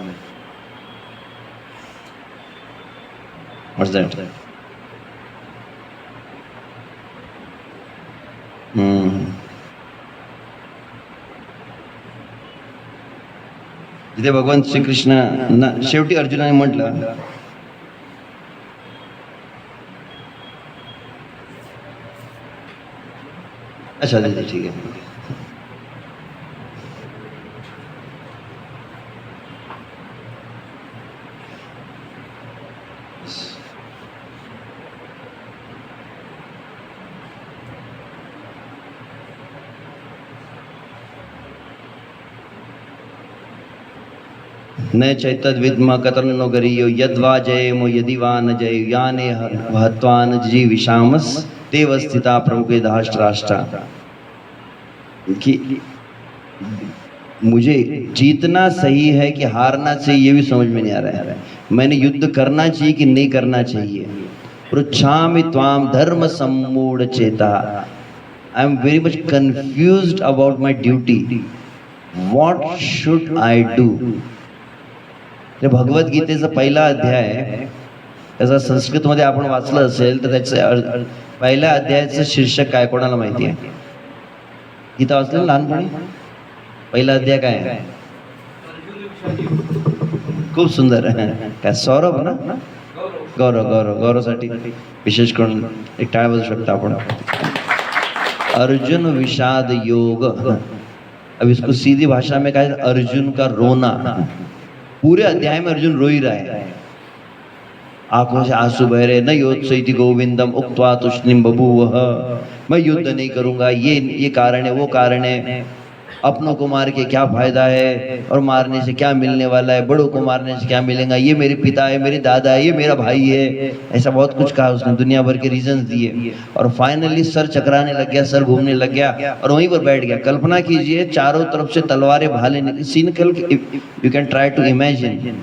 What's that? जिथे भगवान श्रीकृष्ण ना शेवटी अर्जुनाने म्हटलं, अच्छा ठीक आहे. न चैतद्विद्म कतर्नो गरीयो यद्वा जयेमो यदि वा न जय याने हत्वान जीविषामस देव स्थिता प्रमुखे धाष्ट्राष्ट्रा. कि मुझे जीतना सही है कि हारना चाहिए ये भी समझ में नहीं आ रहा है. मैंने युद्ध करना चाहिए कि नहीं करना चाहिए. पृच्छामि त्वाम धर्म सम्मूढ़ चेता. I am very much confused about my duty. What should I do? भगवद्गीतेचा पहिला अध्याय, त्याचा संस्कृतमध्ये आपण वाचलं असेल तर त्याचं पहिल्या अध्यायाचं शीर्षक काय कोणाला माहिती आहे? गीता वाचलं लहानपणी? पहिला अध्याय काय आहे? खूप सुंदर. काय सौरभ ना? गौरवसाठी विशेष करून एक टाळ वाजवू शकता आपण. अर्जुन विषाद योग. अब इसको सीधी भाषा में कहा, अर्जुन का रोना. पूरे अध्याय में अर्जुन रो ही रहा है, आंखों से आंसू बह रहे. न योत्सैति गोविंदम उक्त्वा तुष्णिम बभूवः. मैं युद्ध नहीं करूंगा, ये कारण है, वो कारण है. अपनों को मार के क्या फायदा है, और मारने से क्या मिलने वाला है, बड़ों को मारने से क्या मिलेगा, ये मेरे पिता है, मेरे दादा है, ये मेरा भाई है. ऐसा बहुत कुछ कहा उसने, दुनिया भर के रीजंस दिए. और फाइनली सर चकराने लग गया, सर घूमने लग गया और वहीं पर बैठ गया. कल्पना कीजिए चारों तरफ से तलवारें भाले scene. You can try to imagine.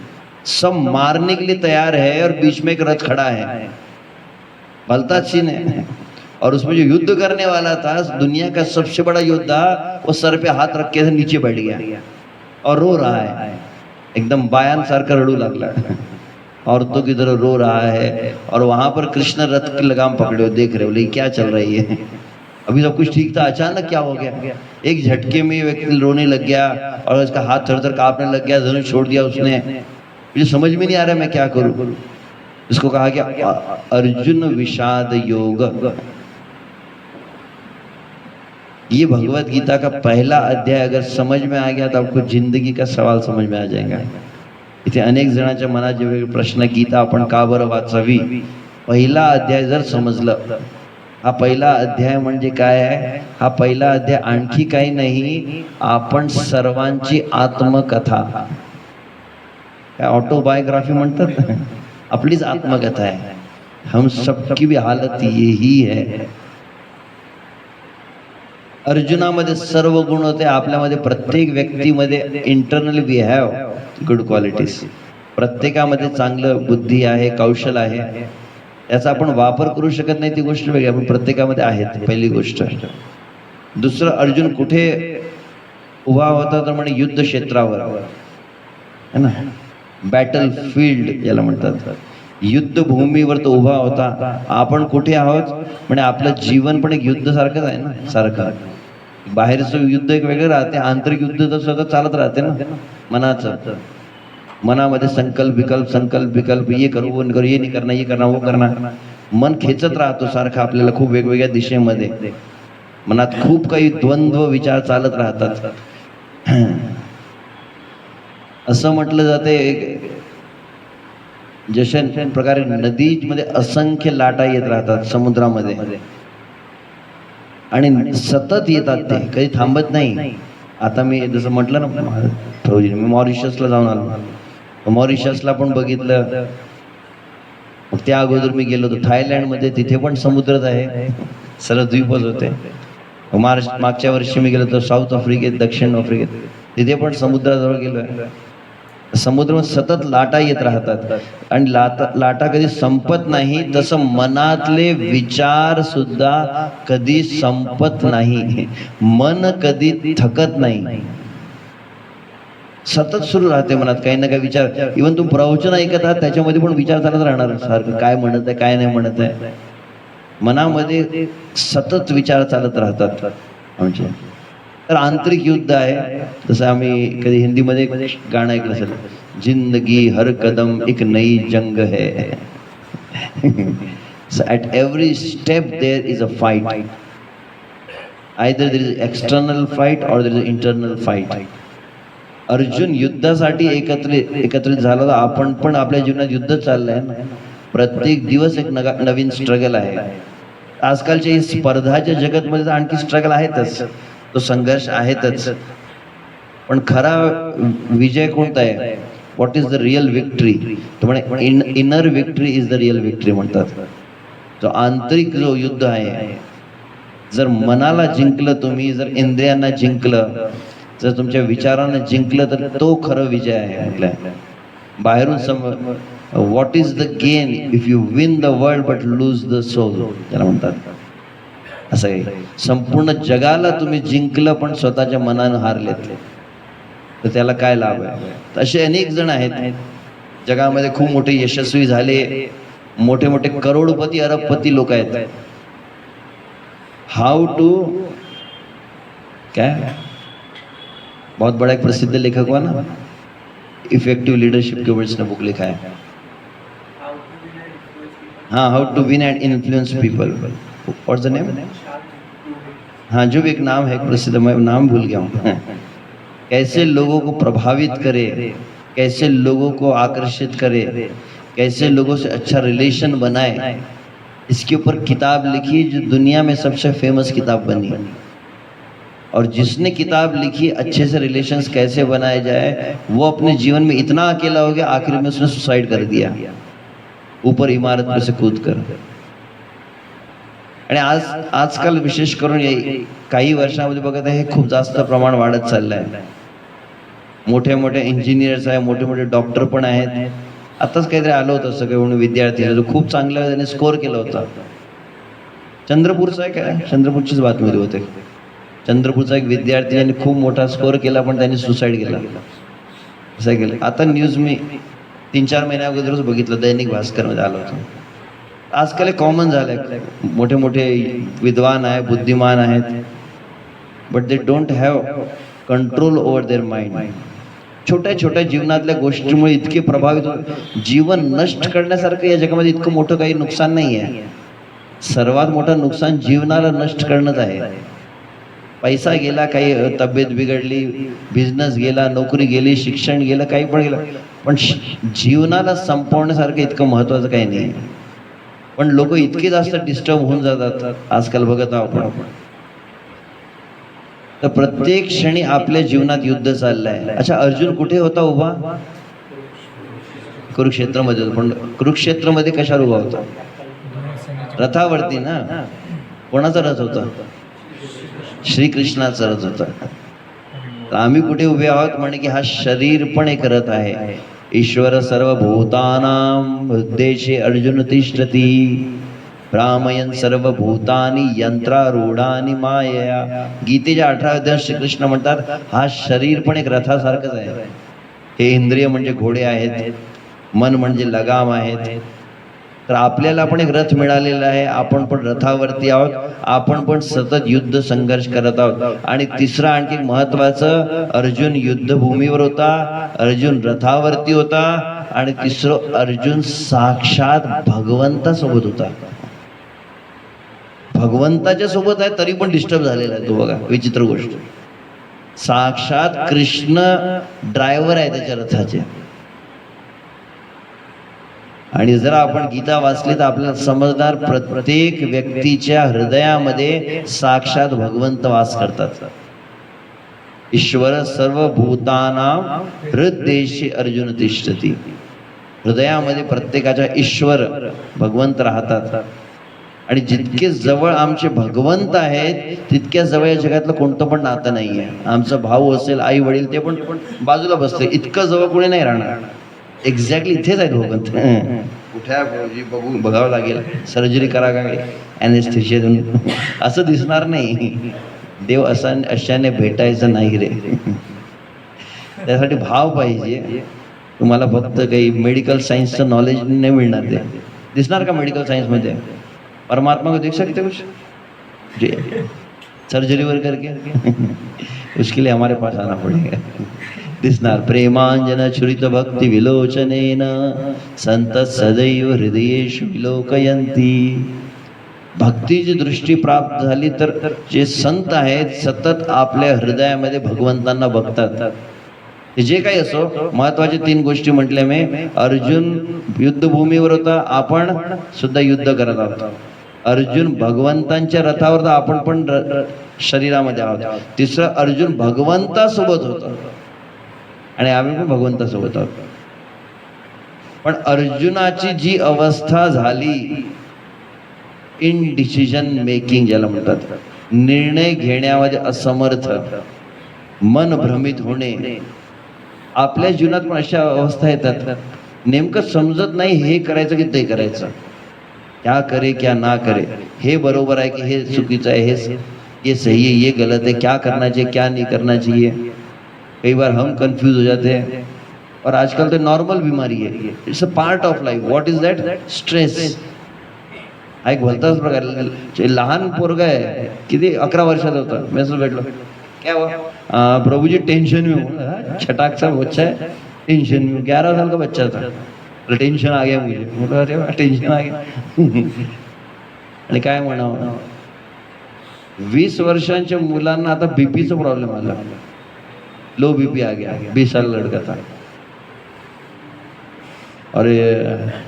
सब मारने के लिए तैयार है और बीच में एक रथ खड़ा है. भलता सीन है. और उसमें जो युद्ध करने वाला था, दुनिया का सबसे बड़ा योद्धा, वो सर पे हाथ रख के नीचे बैठ गया और रो रहा है. एकदम बायान सारखा रडू लागला, औरतों की तरह रो रहा है. और वहां पर कृष्ण रथ की लगाम पकड़े हो, देख रहे हो लेकिन क्या चल रही है. अभी सब कुछ ठीक था, अचानक क्या हो गया? एक झटके में व्यक्ति रोने लग गया और उसका हाथ थर थर कांपने लग गया, धनुष छोड़ दिया उसने. मुझे समझ में नहीं आ रहा मैं क्या करूं. इसको कहा गया अर्जुन विषाद योग. ये भगवत गीता का पहला अध्याय अगर समझ में आ गया तो आपको जिंदगी का सवाल समझ में आ जाएगा. इथे अनेक जणांच्या मनात जे वेगळे प्रश्न, गीता आपण का बरं वाचावी, पहिला अध्याय जर समजलं, हा पहिला अध्याय म्हणजे काय आहे? हा पहिला अध्याय आणखी काही नाही, आपण सर्वांची आत्मकथा, काय ऑटोबायोग्राफी म्हणतात, आपलीच आत्मकथा आहे. हम सबकी भी हालत यही है. अर्जुनामध्ये सर्व गुण होते, आपल्यामध्ये प्रत्येक व्यक्तीमध्ये internally we have good qualities. प्रत्येकामध्ये चांगलं बुद्धी आहे, कौशल आहे, याचा आपण वापर करू शकत नाही ती गोष्ट वेगळी, आपण प्रत्येकामध्ये आहेत, पहिली गोष्ट. दुसरं, अर्जुन कुठे उभा होता तर म्हणे युद्ध क्षेत्रावर है ना, बॅटल फील्ड याला म्हणतात, युद्धभूमीवर तो उभा होता. आपण कुठे आहोत म्हणजे आपलं जीवन पण एक युद्ध सारखंच आहे ना. सारखं बाहेरचं युद्ध एक वेगळं राहते, आंतरिक युद्ध तर सतत चालत राहते ना मनाचं. मनामध्ये संकल्प विकल्प, ये करू वो करू, ये नाही करना, ये करना वो करना. मन खेचत राहतो सारखं आपल्याला खूप वेगवेगळ्या दिशेमध्ये. मनात खूप काही द्वंद्व विचार चालत राहतात. असं म्हटलं जाते जशा प्रकारे नदीमध्ये असंख्य लाटा येत राहतात समुद्रामध्ये आणि सतत येतात, ते कधी थांबत नाही. आता मी जसं म्हटलं ना प्रभूजी, मी मॉरिशसला जाऊन आलो, मॉरिशसला पण बघितलं. मग त्या अगोदर मी गेलो होतो थायलंडमध्ये, तिथे पण समुद्रच आहे, सरळ द्वीपच होते. मागच्या वर्षी मी गेलो होतो साऊथ आफ्रिकेत, दक्षिण आफ्रिकेत, तिथे पण समुद्राजवळ गेलोय. समुद्र सतत लाटा येत राहतात आणि लाटा कधी संपत नाही. तसं मनातले विचार सुद्धा कधी संपत नाही. मन कधी थकत नाही, सतत सुरू राहते मनात काही ना काही विचार. इव्हन तुम्ही प्रवचन ऐकत आहात त्याच्यामध्ये पण विचार चालत राहणार, सारखं काय म्हणत आहे काय नाही म्हणत आहे, मनामध्ये सतत विचार चालत राहतात आमचे. तर आंतरिक युद्ध आहे. जसं आम्ही कधी हिंदीमध्ये एक गाणं ऐकलं असेल, जिंदगी हर कदम एक नई जंग है. So at every step there is a fight. Either there is external fight or there is internal fight. Arjun युद्धासाठी एकत्रित झाला, तर आपण पण आपल्या जीवनात युद्ध चाललंय ना. प्रत्येक दिवस एक नवीन स्ट्रगल आहे. आजकालच्या स्पर्धाच्या जगतमध्ये आणखी स्ट्रगल आहेतच, तो संघर्ष आहेतच. पण खरा विजय कोणता आहे? What is the real victory? Inner victory is the real victory म्हणतात. जो आंतरिक जो युद्ध आहे, जर मनाला जिंकलं तुम्ही, जर इंद्रियांना जिंकलं, जर तुमच्या विचारांना जिंकलं, तर तो खरं विजय आहे म्हटलं. बाहेरून what is the gain if you win the world but lose the soul, त्याला म्हणतात. असं आहे, संपूर्ण जगाला तुम्ही जिंकलं पण स्वतःच्या मनानं हारलेत, तर त्याला काय लाभ आहे? असे अनेक जण आहेत जगामध्ये, खूप मोठे यशस्वी झाले, मोठे मोठे करोडपती अरबपती लोक आहेत. हाउ टू क्या, बहुत बड़ा एक प्रसिद्ध लेखक हुआ ना, इफेक्टिव लीडरशिप के ऊपर इसने बुक लिखा है. हाँ, how to win and influence people. What's the name? हाँ, जो भी एक नाम है प्रसिद्ध, मैं नाम भूल गया हूँ. कैसे लोगों को प्रभावित करे, कैसे लोगों को आकर्षित करे, कैसे लोगों से अच्छा रिलेशन बनाए, इसके ऊपर किताब लिखी जो दुनिया में सबसे फेमस किताब बनी. और जिसने किताब लिखी अच्छे से रिलेशंस कैसे बनाए जाए, वो अपने जीवन में इतना अकेला हो गया, आखिर में उसने सुसाइड कर दिया ऊपर इमारत में से कूद कर. आणि आजकाल विशेष करून काही वर्षामध्ये बघत आहे, हे खूप जास्त प्रमाण वाढत चाललं आहे. मोठे मोठे इंजिनियर्स आहे, मोठे मोठे डॉक्टर पण आहेत. आताच काहीतरी आलं होतं सगळे म्हणून विद्यार्थी जो खूप चांगलं त्याने स्कोर केलं होतं. चंद्रपूरचा आहे काय, चंद्रपूरचीच बातमी होते. चंद्रपूरचा एक विद्यार्थी यांनी खूप मोठा स्कोर केला पण त्यांनी सुसाईड केला. असं केलं. आता न्यूज मी 3-4 महिन्या अगोदरच बघितलं, दैनिक भास्करमध्ये आलं होतं. आजकाल कॉमन झालंय, मोठे मोठे विद्वान आहे, बुद्धिमान आहेत, but they don't have control over their mind. छोट्या छोट्या जीवनातल्या गोष्टीमुळे इतके प्रभावित होतात. जीवन नष्ट करण्यासारखं या जगामध्ये इतकं मोठं काही नुकसान नाही आहे. सर्वात मोठं नुकसान जीवनाला नष्ट करणंच आहे. पैसा गेला, काही तब्येत बिघडली, बिझनेस गेला, नोकरी गेली, शिक्षण गेलं, काही पण गेलं, पण जीवनाला संपवण्यासारखं इतकं महत्त्वाचं काही नाही. पण लोक इतके जास्त डिस्टर्ब होऊन जातात आजकाल, बघत आहोत आपण. तर प्रत्येक क्षणी आपल्या जीवनात युद्ध चाललंय. अच्छा, अर्जुन कुठे होता उभा? कुरुक्षेत्रामध्ये. पण कुरुक्षेत्रामध्ये कशावर उभा होता? रथावरती ना. कोणाचा रथ होता? श्रीकृष्णाचा रथ होता. तर आम्ही कुठे उभे आहोत? म्हणे की हा शरीर पण एक रथ आहे. ईश्वर सर्वभूतानां हृद्देशे अर्जुन तिष्ठति भ्रामयन् सर्वभूतानि यंत्रारूढानि मायया. गीतेच्या 18 अध्यायात श्रीकृष्ण म्हणतात, हा शरीर पण एक रथासारखंच आहे. हे इंद्रिय म्हणजे घोडे आहेत, मन म्हणजे लगाम आहेत. तर आपल्याला पण एक रथ मिळालेला आहे, आपण पण रथावरती आहोत, आपण पण सतत युद्ध संघर्ष करत आहोत. आणि तिसरं आणखी महत्वाचं, अर्जुन युद्धभूमीवर होता, अर्जुन रथावरती होता, आणि तिसरं अर्जुन साक्षात भगवंतासोबत होता. भगवंताच्या सोबत आहे तरी पण डिस्टर्ब झालेला आहे तो. बघा विचित्र गोष्ट, साक्षात कृष्ण ड्रायव्हर आहे त्याच्या रथाचे. आणि जर आपण गीता वाचली तर आपल्याला समजणार प्रत्येक व्यक्तीच्या हृदयामध्ये साक्षात भगवंत वास करतात. ईश्वर सर्वभूतानां हृदयेषि अर्जुन तिष्ठति. हृदयामध्ये प्रत्येकाच्या ईश्वर भगवंत राहतात. आणि जितके जवळ आमचे भगवंत आहेत तितक्या जवळ या जगातलं कोणतं पण नातं नाहीये. आमचा भाऊ असेल, आई वडील, ते पण बाजूला बसले, इतकं जवळ कोणी नाही राहणार. एक्झॅक्टली इथेच आहेत भगवंत. कुठे बघू बघावं लागेल, सर्जरी करा काय, ॲनेस्थेशिया देऊन असं दिसणार नाही. देव अशाने भेटायचं नाही रे. त्यासाठी भाव पाहिजे. तुम्हाला फक्त काही मेडिकल सायन्सचं नॉलेज नाही मिळणार. ते दिसणार का मेडिकल सायन्समध्ये? परमात्मा को देख सकते कुछ जी सर्जरी वर करके? उसके लिए हमारे पास आना पड़ेगा. दिसणार. प्रेमांजन छुरित भक्ति विलोचनेन संत सदैव हृदयेषु विलोकयन्ति. भक्तीची दृष्टी प्राप्त झाली तर जे संत आहेत सतत आपल्या हृदयामध्ये भगवंतांना बघतात. जे काही असो, महत्वाचे 3 गोष्टी म्हटल्या मी. अर्जुन युद्धभूमीवर होता, आपण सुद्धा युद्ध करत आहोत. अर्जुन भगवंतांच्या रथावर होता, आपण पण शरीरामध्ये आहोत. तिसरं, अर्जुन भगवंतासोबत होता आणि आम्ही पण भगवंतासोबत आहोत. पण अर्जुनाची जी अवस्था झाली, इन डिसिजन मेकिंग ज्याला म्हणतात, निर्णय घेण्यामध्ये असमर्थ, मन भ्रमित होणे. आपल्या जीवनात पण अशा अवस्था येतात, नेमकं समजत नाही हे करायचं की ते करायचं, क्या करे क्या ना करे, हे बरोबर आहे की हे चुकीचं आहे, ये सही है ये गलत है, क्या करना चाहिए क्या नहीं करना चाहिए. कई बार हम कंफ्यूज हो जाते हैं. और आजकल तो नॉर्मल बीमारी है, it's a part of life. What is that? Stress. हा एक भलताच प्रकार. लहान पोरगा आहे, किती 11 वर्षाचा होता, मी असं भेटलो, क्या हुआ? प्रभु जी टेंशन में हूँ. छटाक सा बच्चा है, टेंशन में. 11 साल का बच्चा था, टेंशन आ गया मुझे. बोला अरे वा, टेंशन आ गया. आणि काय म्हणावं, 20 वर्षांच्या मुलांना आता बीपीचा प्रॉब्लेम आला, लो बीपी आ गया. 20 साल लड़का था. और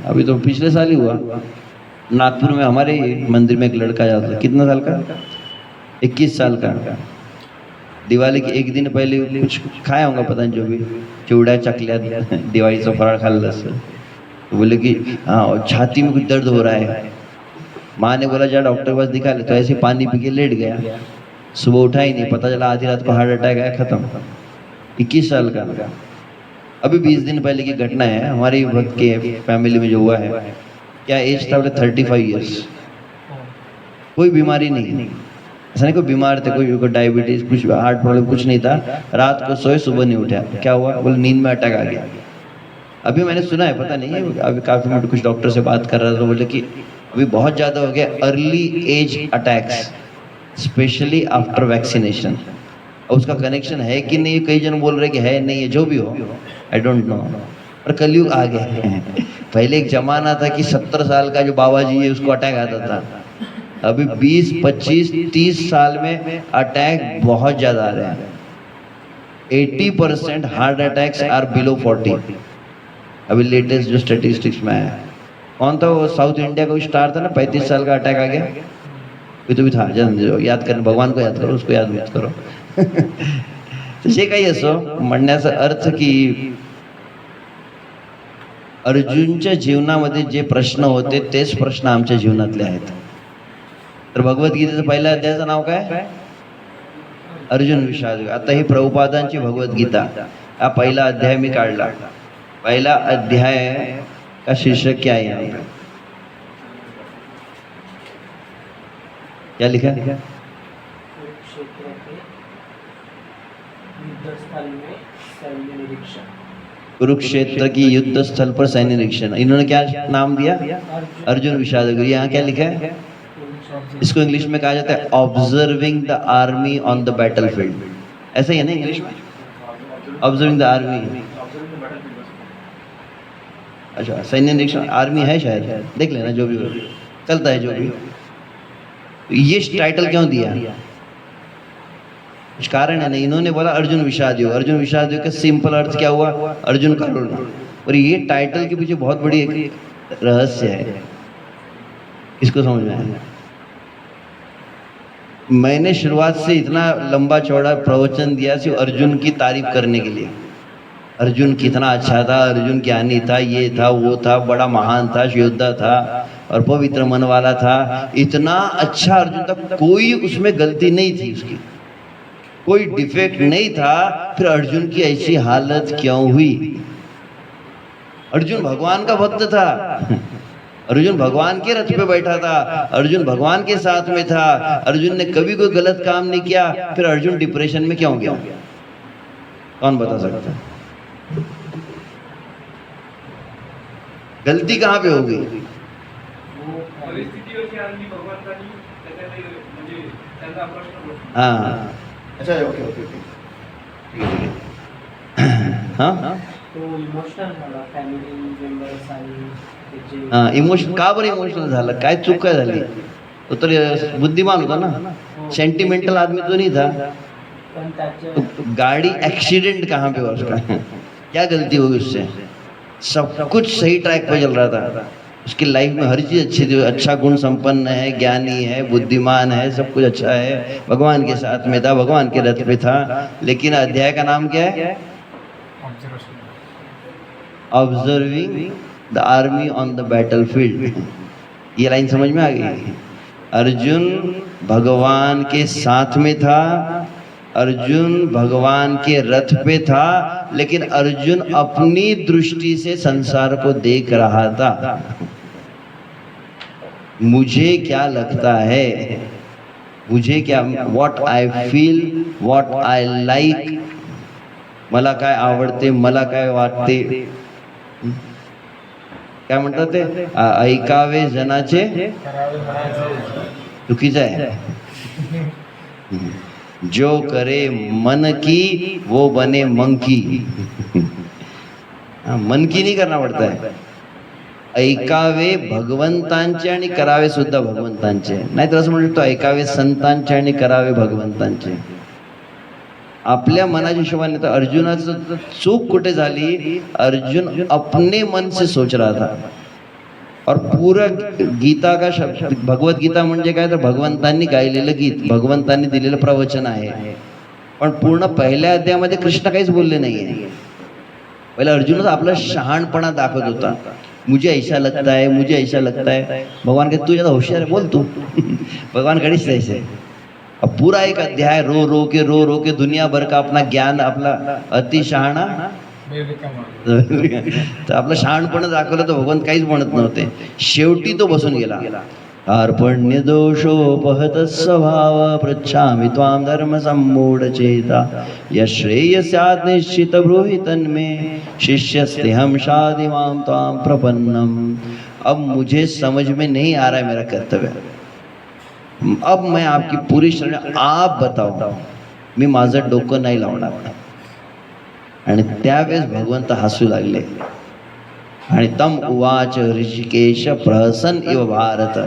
अभी तो पिछले साल ही हुआ, नागपुर में हमारे मंदिर में एक लड़का जाता था. कितना साल का? 21 साल का. दिवाली के 1 दिन पहले कुछ खाया होगा, पता नहीं, जो भी चिवड़ा चकलिया दिवाळीचा फराळ खाल्ला असेल. तो बोले कि हाँ छाती में कुछ दर्द हो रहा है. माँ ने बोला जा डॉक्टर के पास दिखा ले. तो ऐसे पानी पी के लेट गया. सुबह उठा ही नहीं, पता चला आधी रात को हार्ट अटैक आया, खत्म. 21 साल का. अभी 20 दिन पहले की घटना है, हमारी भक्त के फैमिली में जो हुआ है. क्या एज था? बोले 35 ईयर्स. कोई बीमारी नहीं, ऐसा नहीं कोई बीमार थे, कोई डायबिटीज, कुछ हार्ट प्रॉब्लम, कुछ नहीं था. रात को सोए, सुबह नहीं उठा. क्या हुआ? बोले नींद में अटैक आ गया. अभी मैंने सुना है, पता नहीं, अभी काफी मिनट कुछ डॉक्टर से बात कर रहा था, तो बोले कि अभी बहुत ज़्यादा हो गया early age attacks, specially after vaccination. और उसका कनेक्शन है कि नहीं, कई जन बोल रहे कि है नहीं है, जो भी हो, आई डोंट नो. और कलयुग आ गया है. पहले एक जमाना था कि 70 साल का जो बाबा जी है उसको अटैक आता था. अभी 20, 25, 30 साल में अटैक बहुत ज़्यादा आ रहे हैं. 80% हार्ट अटैक्स आर बिलो 40. अभी लेटेस्ट जो स्टेटिस्टिक्स में आया. कौन था वो साउथ इंडिया का कोई स्टार था ना, 35 साल का अटैक आ गया. तो भी था, याद करना, भगवान को याद करो, उसको याद मत करो. तर जे काही असो, म्हणण्याचा अर्थ की अर्जुनच्या जीवनामध्ये जे प्रश्न होते तेच प्रश्न आमच्या जीवनातले आहेत. तर भगवद्गीतेचं पहिल्या अध्यायाचं नाव काय? अर्जुन विषाद. आता ही प्रभुपादांची भगवद्गीता, हा पहिला अध्याय मी काढला. पहिला अध्याय का शीर्षक क्या है यहाँ पे? क्या लिखा है? कुरुक्षेत्र की युद्ध स्थल पर सैन्य निरीक्षण. इन्होंने क्या नाम दिया? अर्जुन विषाद. यहाँ क्या लिखा है? इसको इंग्लिश में कहा जाता है observing the army on the battlefield. ऐसा ही है ना इंग्लिश में, ऑब्जर्विंग द आर्मी. अच्छा, सैन्य निरीक्षण आर्मी है शायद, देख लेना, जो भी चलता है, जो भी. ये टाइटल क्यों दिया? कुछ कारण है ना. इन्होंने बोला अर्जुन विषाद योग. अर्जुन विषाद योग का सिंपल अर्थ क्या हुआ? अर्जुन का रोना. और ये टाइटल के पीछे बहुत बड़ी एक रहस्य है। इसको समझ में आया? मैंने शुरुआत से इतना लंबा चौड़ा प्रवचन दिया सिर्फ अर्जुन की तारीफ करने के लिए। अर्जुन कितना अच्छा था, अर्जुन ज्ञानी था, ये था वो था, बड़ा महान था, योद्धा था और पवित्र मन वाला था। इतना अच्छा अर्जुन था, कोई उसमें गलती नहीं थी, उसकी कोई डिफेक्ट नहीं था। फिर अर्जुन की ऐसी हालत क्यों हुई? अर्जुन भगवान का भक्त था, अर्जुन भगवान के रथ पे बैठा था, अर्जुन भगवान के साथ में था, अर्जुन ने कभी कोई गलत काम नहीं किया, फिर अर्जुन डिप्रेशन में क्यों गया? कौन बता सकता है? गलती कहाँ पे होगी? हाँ, अच्छा, ओके ओके ओके, ठीक है ठीक है। हाँ हाँ, इमोशन का बरं इमोशनल झालं? काय चूक काय झाली? तो तर बुद्धिमान होता ना, सेंटिमेंटल आदमी तो नहीं था। तो गाड़ी एक्सीडेंट कहाँ पे हुआ उसका? क्या गलती होगी उससे? सब कुछ सही ट्रैक पे चल रहा था, उसकी लाइफ में हर चीज अच्छी थी, अच्छा गुण संपन्न है, ज्ञानी है, बुद्धिमान है, सब कुछ अच्छा है, भगवान के साथ में था, भगवान के रथ पे था। लेकिन अध्याय का नाम क्या है? Observing the army on the battlefield. ये लाइन समझ में आ गई? अर्जुन भगवान के साथ में था, अर्जुन भगवान के रथ पे था, लेकिन अर्जुन अपनी दृष्टि से संसार को देख रहा था। मुझे क्या लगता है, मुझे क्या, what I feel, what I like, मला काय आवडते, मला काय वाटते, काय म्हणतात ते, ऐकावे जनाचे चुकीचं आहे। जो करे मन की वो बने मंकी। मन की नहीं करना पड़ता है, ऐकावे भगवंतांचे आणि करावे सुद्धा भगवंतांचे। नाही तर असं म्हणू शकतो ऐकावे संतांचे आणि करावे भगवंतांचे। आपल्या मनाच्या हिशोबाने तर अर्जुनाचं चूक कुठे झाली? अर्जुन अपने मन से सोच रहा था। और पूरा गीता का शब्द, भगवत गीता म्हणजे काय तर भगवंतांनी गायलेलं गीत, भगवंतांनी दिलेलं प्रवचन आहे। पण पूर्ण पहिल्या अध्यायामध्ये कृष्ण काहीच बोलले नाहीये। पहिला अर्जुनच आपला शहाणपणा दाखवत होता, मुझे ऐसा लगता है, मुझे ऐसा लगता है। भगवान कहते तू ज्यादा होशियार है, बोल तू। भगवान कड़ीच ऐसे। अब पूरा एक अध्याय रो रो के दुनिया भर का अपना ज्ञान, अपना अति शहाणा, तर आपलं शहाणपण दाखवलं तर भगवान काहीच म्हणत नव्हते। शेवटी तो बसून गेला। अर्पण्य दोषोपहत स्वभाव पृच्छामि त्वां धर्म सम्मूढ चेता यश्रेयस्यात् निश्चित ब्रूहि तन्मे शिष्यस्तेहं शाधि मां त्वां प्रपन्नम। अब मुझे समझ में नहीं आ रहा है मेरा कर्तव्य, अब मैं आपकी पूरी शरण, आप बताओ, मी माझं डोकं नाही लावणार। आणि त्यावेळेस भगवंत हसू लागले। आणि तम उवाच ऋषिकेश प्रहसन इव भारत।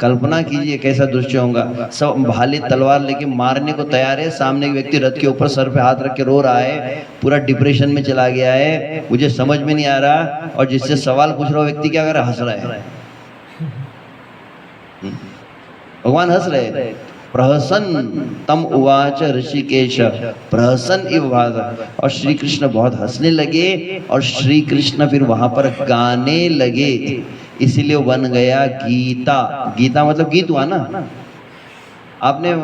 कल्पना कीजिए कैसा दृश्य होगा, सब भाले तलवार लेके मारने को तैयार है, सामने एक व्यक्ति रथ के ऊपर सर पे हाथ रख के रो रहा है, पूरा डिप्रेशन में चला गया है, मुझे समझ में नहीं आ रहा। और जिससे सवाल पूछ रहा व्यक्ति क्या कर रहा है? हंस रहा है। भगवान हंस रहे। प्रहसन तम उवाच ऋषिकेश प्रहसन इव भारत। और श्री कृष्ण बहुत हंसने लगे और श्री कृष्ण फिर वहां पर गाने लगे, इसीलिए बन गया गीता। गीता मतलब गीत हुआ ना। आपने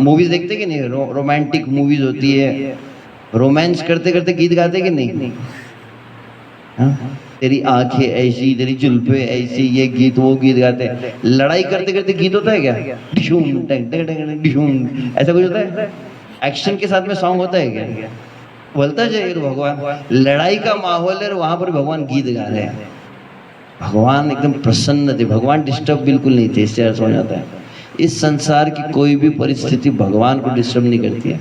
मूवीज देखते कि नहीं? रोमांटिक मूवीज होती है, रोमांस करते करते गीत गाते कि नहीं? हाँ? तेरी आंखें ऐसी, तेरी जुल्फे ऐसी, ये गीत वो गीत गाते हैं। लड़ाई करते करते गीत होता है क्या? डिशूम टंग टंग टंग डिशूम, ऐसा कुछ होता है? एक्शन के साथ में सॉन्ग होता है क्या? बोलता जाइए भगवान, लड़ाई का माहौल है और वहां पर भगवान गीत गा रहे हैं। भगवान एकदम प्रसन्न थे, भगवान डिस्टर्ब बिल्कुल नहीं थे। इससे अर्थ हो जाता है इस संसार की कोई भी परिस्थिति भगवान को डिस्टर्ब नहीं करती है।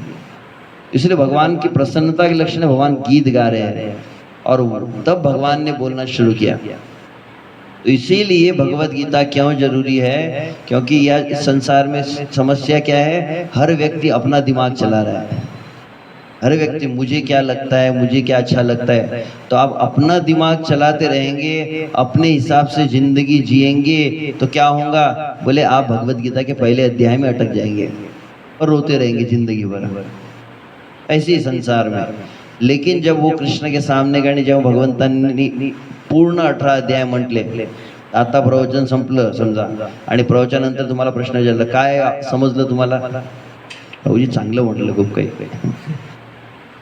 इसलिए भगवान की प्रसन्नता के लक्षण भगवान गीत गा रहे हैं। और तब भगवान ने बोलना शुरू किया। तो इसीलिए भगवत गीता क्यों जरूरी है? क्योंकि यह इस संसार में समस्या क्या है? हर व्यक्ति अपना दिमाग चला रहा है। हर व्यक्ति मुझे क्या लगता है, मुझे क्या अच्छा लगता है, तो आप अपना दिमाग चलाते रहेंगे, अपने हिसाब से जिंदगी जिएंगे तो क्या होगा? बोले आप भगवत गीता के पहले अध्याय में अटक जाएंगे और रोते रहेंगे जिंदगी भर, ऐसे ही संसार में। लेकिन जब वो कृष्ण के सामने गणे, जेव्हा भगवंतांनी पूर्ण 18 अध्याय म्हटले, आता प्रवचन संपलं समजा आणि प्रवचनानंतर तुम्हाला प्रश्न विचारला काय समजलं तुम्हाला, भाऊजी चांगलं म्हटलं खूप काही.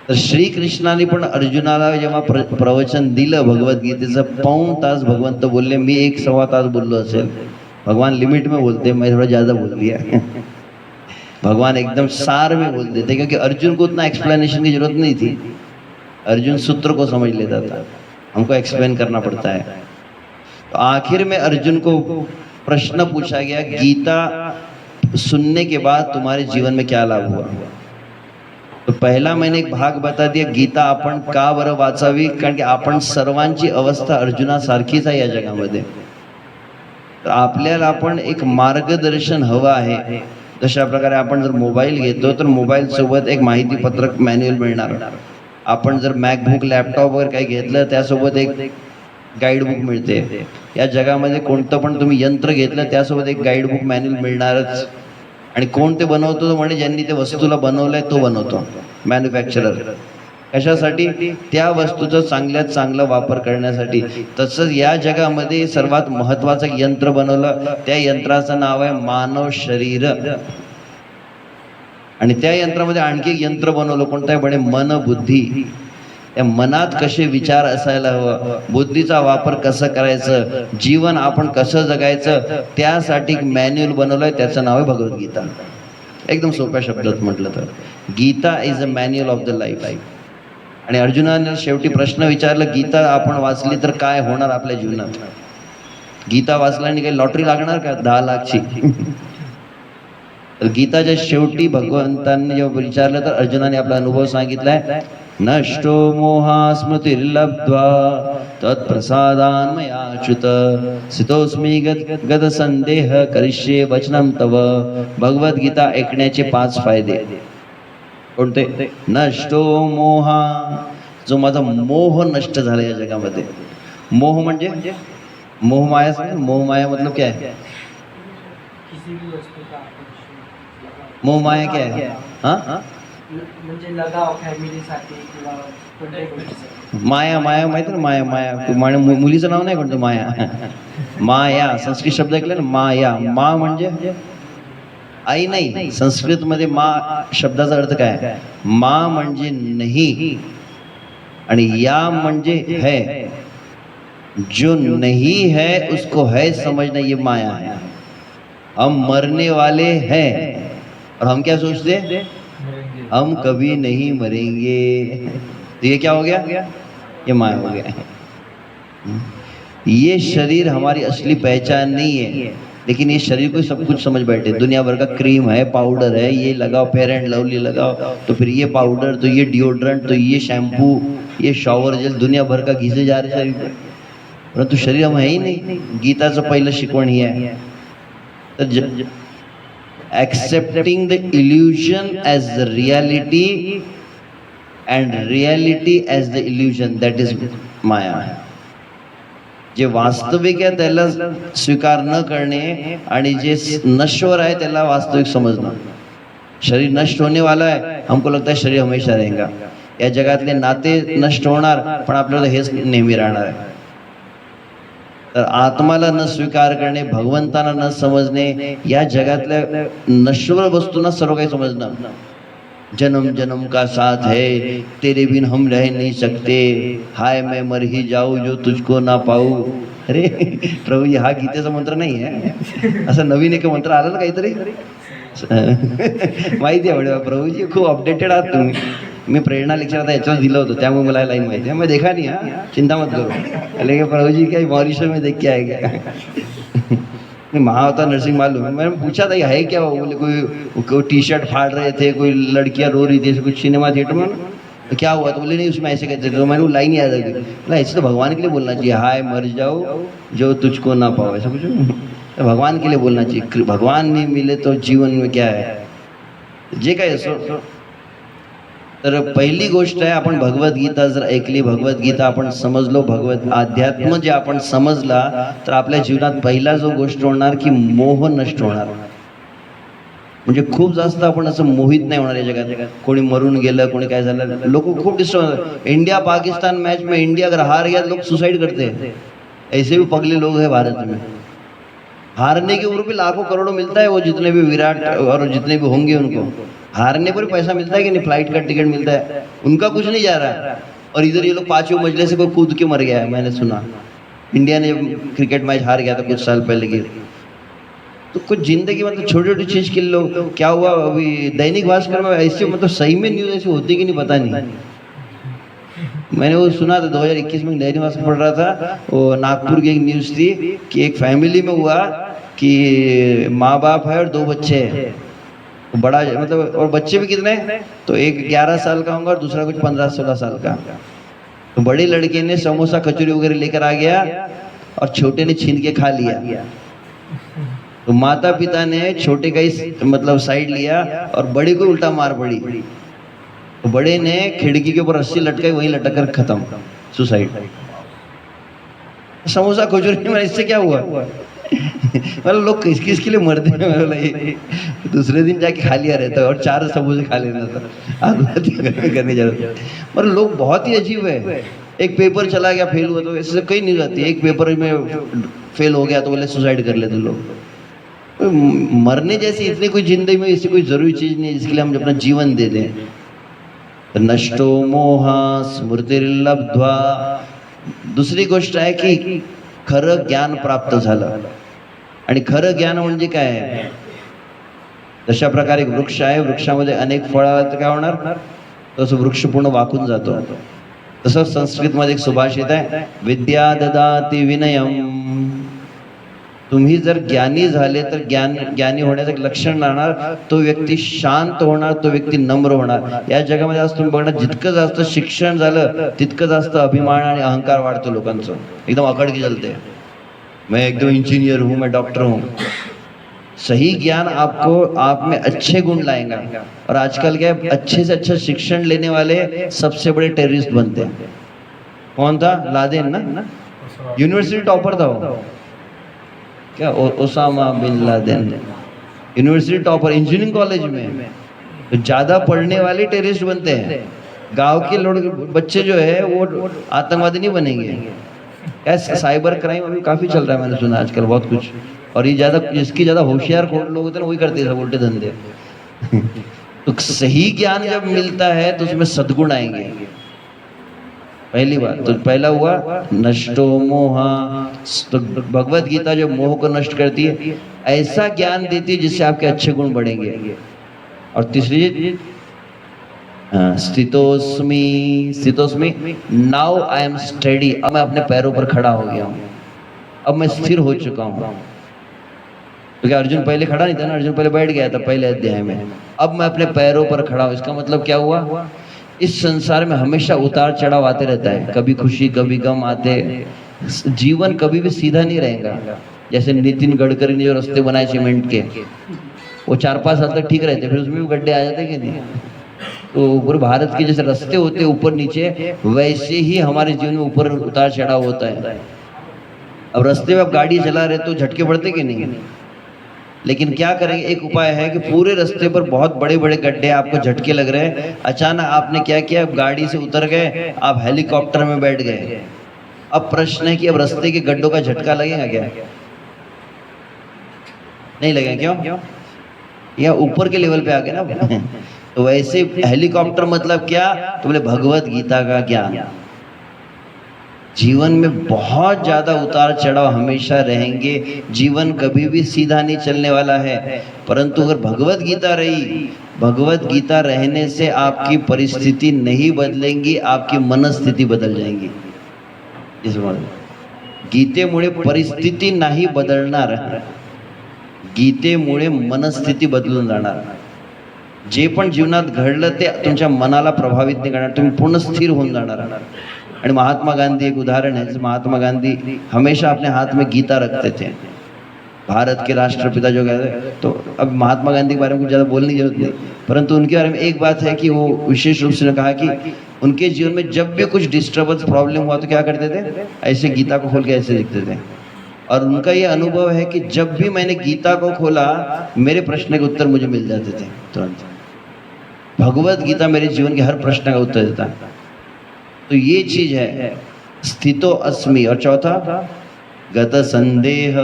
तर श्रीकृष्णाने पण अर्जुनाला जेव्हा प्रवचन दिलं भगवद्गीतेचं, 1.25 तास भगवंत बोलले. मी 1-1.25 तास बोललो असेल. भगवान लिमिट में बोलते, मैं थोड़ा ज्यादा बोल दिया. भगवान एकदम सार में बोल देते, क्योंकि अर्जुन को उतना एक्सप्लेनेशन की जरूरत नहीं थी. अर्जुन सूत्र को समझ लेता था, हमको एक्सप्लेन करना पड़ता है. तो आखिर में अर्जुन को प्रश्न पूछा गया, गीता सुनने के बाद तुम्हारे जीवन में क्या लाभ हुआ? तो पहला मैंने एक भाग बता दिया, गीता आपण का बरं वाचावी, कारण की आपण सर्वांची अवस्था अर्जुनासारखीच आहे या जगामध्ये. तर आपल्याला आपण एक मार्गदर्शन हवं आहे. जशा प्रकारे आपण जर मोबाईल घेतो तर मोबाईल सोबत एक माहिती पत्रक मॅन्युअल मिळणार. आपण जर मॅकबुक लॅपटॉप वगैरे काही घेतलं त्यासोबत एक गाईडबुक मिळते. या जगामध्ये कोणतं पण तुम्ही यंत्र घेतलं त्यासोबत एक गाईडबुक मॅन्युअल मिळणारच. आणि कोण ते बनवतो? म्हणजे ज्यांनी ते वस्तूला बनवलंय तो बनवतो, मॅन्युफॅक्चरर. कशासाठी? त्या वस्तूचा चांगल्यात चांगला वापर करण्यासाठी. तसंच या जगामध्ये सर्वात महत्वाचं एक यंत्र बनवलं, त्या यंत्राचं नाव आहे मानव शरीर. आणि त्या यंत्रामध्ये आणखी एक यंत्र बनवलं, कोणतं आहे? म्हणे मन बुद्धी. त्या मनात कसे विचार असायला हवं, बुद्धीचा वापर कसं करायचं, जीवन आपण कसं जगायचं, त्यासाठी मॅन्युअल बनवलंय, त्याचं नाव आहे भगवद्गीता. एकदम सोप्या शब्दात म्हटलं तर Gita is a manual of the life. आणि अर्जुनाने शेवटी प्रश्न विचारला, गीता आपण वाचली तर काय होणार आपल्या जीवनात? गीता वाचल्याने काही लॉटरी लागणार का 10 लाखची? तर गीताच्या शेवटी भगवंतांनी जेव्हा विचारलं तर अर्जुनाने आपला अनुभव सांगितलाय, नष्टो मोहा स्मृतिर्लब्ध्वा तत्प्रसादान् मयाच्युत स्थितोऽस्मि गत संदेह करिष्ये वचनं तव. भगवद्गीता ऐकण्याचे 5 फायदे. कोणते? नष्टो मोहा, जो माझा मोह नष्ट झाला या जगामध्ये. मोह म्हणजे मोह माया. मोह माया मतलब क्या है? मोह माया क्या है? हाँ, म्हणजे लगाव फॅमिलीसाठी किंवा कोणत्याही गोष्टीसाठी. माया, माया माहिती ना, माया. माया मुलीचं नाव नाही कोणतं? माया. माया संस्कृत शब्द ऐकलं ना, माया. मा म्हणजे आई नाही. संस्कृत मध्ये मा शब्दाचा अर्थ काय? मा म्हणजे नाही आणि या म्हणजे है. जो नहीं है उसको है समझना, ये माया है. हम मरने वाले हैं और हम क्या सोचते हैं? हम कभी नहीं मरेंगे. तो ये क्या हो गया? ये माया हो गया. ये शरीर हमारी असली पहचान नहीं है, लेकिन ये शरीर को सब कुछ समझ बैठे. दुनिया भर का क्रीम है, पाउडर है, ये लगाओ, फेयर एंड लवली लगाओ, तो फिर ये पाउडर, तो ये डिओड्रेंट, तो ये शैम्पू, ये शॉवर जेल, दुनिया भर का घिसे जा रहे शरीर पर. परंतु शरीर हम है ही नहीं. गीताचं पहिलं शिकवण ही आहे. तर accepting the illusion as the reality and reality as the illusion, that is माया. जे वास्तविक आहे त्याला स्वीकार न करणे आणि जे नश्वर आहे त्याला वास्तविक समजणं. शरीर नष्ट होने वाला है, हमको लगता है शरीर हमेशा रहेगा. या जगातले नाते नष्ट होणार, पण आपल्याला हेच नेहमी राहणार आहे. तर आत्माला न स्वीकार करणे, भगवंताला न समजणे, या जगातल्या नश्वर वस्तूंना सर्व काही समजणं. जन्म जन्म का साथ है, तेरे बिन हम रह नहीं सकते, हाय मैं मर ही जाऊ जो तुझको ना पाऊ. अरे प्रभू, हा गीतेचा मंत्र नाही आहे. असं नवीन एक मंत्र आला ना काहीतरी, माहिती आहे प्रभूजी, खूप अपडेटेड आहात तुम्ही. मी प्रेरणा लेक्चर आता याच्यावर दिलं होतं, त्यामुळे मला लाईन माहिती है. मैं देखा नहीं, हाँ चिंता मत करो. लेकिन प्रभु जी क्या मॉरिशस में देख के आएगा. महाअवतार नरसिंह मालूम. मैंने पूछा था है क्या? बोले कोई टी शर्ट फाड़ रहे थे, कोई लड़कियां रो रही थी कुछ सिनेमा थिएटर में. तो क्या हुआ? तो बोले नहीं उसमें ऐसे कहते थे. तो मैंने वो लाइन याद आ गई, ऐसे तो भगवान के लिए बोलना चाहिए, हाय मर जाओ जो तुझको ना पाओ, ऐसा कुछ. तो भगवान के लिए बोलना चाहिए. भगवान नहीं मिले तो जीवन में क्या है? जे काय असो तर पहिली गोष्ट आहे, आपण भगवद्गीता जर ऐकली, भगवद्गीता आपण समजलो, भगवत अध्यात्म जे आपण समजला, तर आपल्या जीवनात पहिला जो गोष्ट होणार की मोह नष्ट होणार. म्हणजे खूप जास्त आपण असं मोहित नाही होणार या जगात. कोणी मरून गेलं, कोणी काय झालं, लोक खूप डिस्टर्ब. इंडिया पाकिस्तान मैच में इंडिया अगर हार गया लोग सुसाइड करते हैं. ऐसे भी पगले लोग हैं भारत में. हारने के ऊपर भी लाखों करोड़ों मिलता है, वो जितने भी विराट और जितने भी होंगे उनको हारने पर पैसा मिलता है कि नहीं, फ्लाइट का टिकट मिलता है, उनका कुछ नहीं जा रहा है. और इधर ये लोग पांचों मजले से कोई कूद के मर गया है, मैंने सुना. इंडिया ने क्रिकेट मैच हार गया था कुछ साल पहले की. तो कुछ जिंदगी मतलब छोटी छोटी चीज के लिए लोग, क्या हुआ अभी दैनिक भास्कर में ऐसे मतलब सही में न्यूज ऐसी होती कि नहीं पता नहीं. मैंने वो सुना था 2021 में दैनिक भास्कर पढ़ रहा था, वो नागपुर की एक न्यूज थी कि एक फैमिली में हुआ कि माँ बाप है और 2 बच्चे हैं. बड़ा मतलब, और बच्चे भी कितने, तो एक 11 साल का होगा और दूसरा कुछ 15-16 साल का. तो बड़े लड़के ने समोसा कचौरी वगैरह लेकर आ गया और छोटे ने छीन के खा लिया. तो माता पिता ने छोटे का ही मतलब साइड लिया और बड़े को उल्टा मार पड़ी. तो बड़े ने खिड़की के ऊपर रस्सी लटकाई, वहीं लटक कर खत्म, सुसाइड. समोसा कचौरी में इससे क्या हुआ? मतलब लोग किस किस के लिए मरते हैं. मतलब दूसरे दिन जाके खा लिया रहता है और 4 समोसे खा लेना था, आत्महत्या करने जा रहा था. मतलब लोग बहुत ही अजीब है. एक पेपर चला गया, फेल हुआ, तो इससे कहीं नहीं जाती. एक पेपर में फेल हो गया तो बोले सुसाइड कर लेते लोग. मरने जैसी इतनी कोई जिंदगी में ऐसी कोई जरूरी चीज नहीं है जिसके लिए हम अपना जीवन दे दें. नष्टो मोह स्मृतिर्लब्ध्वा. दुसरी गोष्ट आहे की खरं ज्ञान प्राप्त झालं. आणि खरं ज्ञान म्हणजे काय आहे, तशा प्रकारे एक वृक्ष आहे, वृक्षामध्ये अनेक फळं, काय होणार, तसं वृक्ष पूर्ण वाकून जातो. तसंच संस्कृतमध्ये एक सुभाषित आहे, विद्या ददाति विनयम. तुम्ही जर ज्ञानी झाले तर ज्ञानी होण्याचं एक लक्षण राहणार, तो व्यक्ती शांत होणार, तो व्यक्ती नम्र होणार. या जगामध्ये आज तुम्ही बघणार, जितकं जास्त शिक्षण झालं तितकं जास्त अभिमान आणि अहंकार वाढतो लोकांचं. एकदम अकड़ के चलते हैं, मैं एकदम इंजीनियर हूँ, मैं डॉक्टर हूँ. सही ज्ञान आपको आप में अच्छे गुण लाएगा. और आजकल क्या है, अच्छे से अच्छा शिक्षण लेने वाले सबसे बड़े टेररिस्ट बनते हैं. कौन था? लादेन ना, यूनिवर्सिटी टॉपर था वो, क्या Osama bin Laden, university topper engineering college में. तो ज्यादा पढ़ने वाले टेररिस्ट बनते हैं. गांव के लोग बच्चे जो है वो आतंकवादी नहीं बनेंगे. ऐसा साइबर क्राइम अभी काफी चल रहा है, मैंने सुना आजकल बहुत कुछ. और ये ज्यादा, जिसकी ज्यादा होशियार लोग होते हैं ना, वही करते हैं उल्टे धंधे. तो सही ज्ञान जब मिलता है तो उसमें सद्गुण आएंगे. पहली बात तो पहला हुआ नष्टो मोह. तो भगवत गीता जो मोह को नष्ट करती है, ऐसा ज्ञान देती है जिससे आपके अच्छे गुण बढ़ेंगे. और तीसरी चीज, स्थितोस्मि. स्थितोस्मि, नाउ आई एम स्टेडी. अब मैं अपने पैरों पर खड़ा हो गया हूँ, अब मैं स्थिर हो चुका हूँ. क्योंकि अर्जुन पहले खड़ा नहीं था ना, अर्जुन पहले बैठ गया था पहले अध्याय में. अब मैं अपने पैरों पर खड़ा हूँ. इसका मतलब क्या हुआ, इस संसार में हमेशा उतार चढ़ाव आते रहता है, कभी खुशी कभी गम आते. जीवन कभी भी सीधा नहीं रहेगा. जैसे नितिन गडकरी ने जो रास्ते बनाए सीमेंट के, वो 4-5 साल तक ठीक रहते, फिर उसमें भी गड्ढे आ जाते कि नहीं. तो पूरे भारत के जैसे रास्ते होते ऊपर नीचे, वैसे ही हमारे जीवन में ऊपर उतार चढ़ाव होता है. अब रास्ते में आप गाड़ी चला रहे तो झटके पड़ते कि नहीं, लेकिन क्या करेंगे, एक उपाय है कि पूरे रास्ते पर बहुत बड़े बड़े गड्ढे, आपको झटके लग रहे हैं. अचानक आपने क्या किया, गाड़ी से उतर गए, आप हेलीकॉप्टर में बैठ गए. अब प्रश्न है कि अब रास्ते के गड्ढों का झटका लगेगा क्या? नहीं लगेगा. क्यों? या ऊपर के लेवल पे आ गए ना. तो वैसे हेलीकॉप्टर मतलब क्या, तो बोले भगवत गीता का ज्ञान. जीवन में बहुत ज्यादा उतार चढ़ाव हमेशा रहेंगे. जीवन कभी भी सीधा नहीं चलने वाला है. परंतु अगर भगवत गीता रही, भगवत गीता रहने से आपकी परिस्थिति नहीं बदलेंगी, आपकी मनस्थिति बदल जाएंगी. गीतेमुळे परिस्थिती नाही बदलणार, गीतेमुळे मनस्थिती बदलून जाणार. जे पण जीवनात घडलं ते तुमच्या मनाला प्रभावित नहीं करणार, तुम्ही पूर्ण स्थिर होऊन जाणार. और महात्मा गांधी एक उदाहरण है. महात्मा गांधी हमेशा अपने हाथ में गीता रखते थे. भारत के राष्ट्रपिता जो गए, तो अब महात्मा गांधी के बारे में कुछ ज़्यादा बोलने की जरूरत नहीं. परंतु उनके बारे में एक बात है कि वो विशेष रूप से कहा कि उनके जीवन में जब भी कुछ डिस्टर्बेंस प्रॉब्लम हुआ तो क्या करते थे, ऐसे गीता को खोल के ऐसे लिखते थे। और उनका ये अनुभव है कि जब भी मैंने गीता को खोला मेरे प्रश्न के उत्तर मुझे मिल जाते थे तुरंत। भगवत गीता मेरे जीवन के हर प्रश्न का उत्तर देता है। तो ये चीज है स्थितो अस्मि। और चौथा गत संदेह,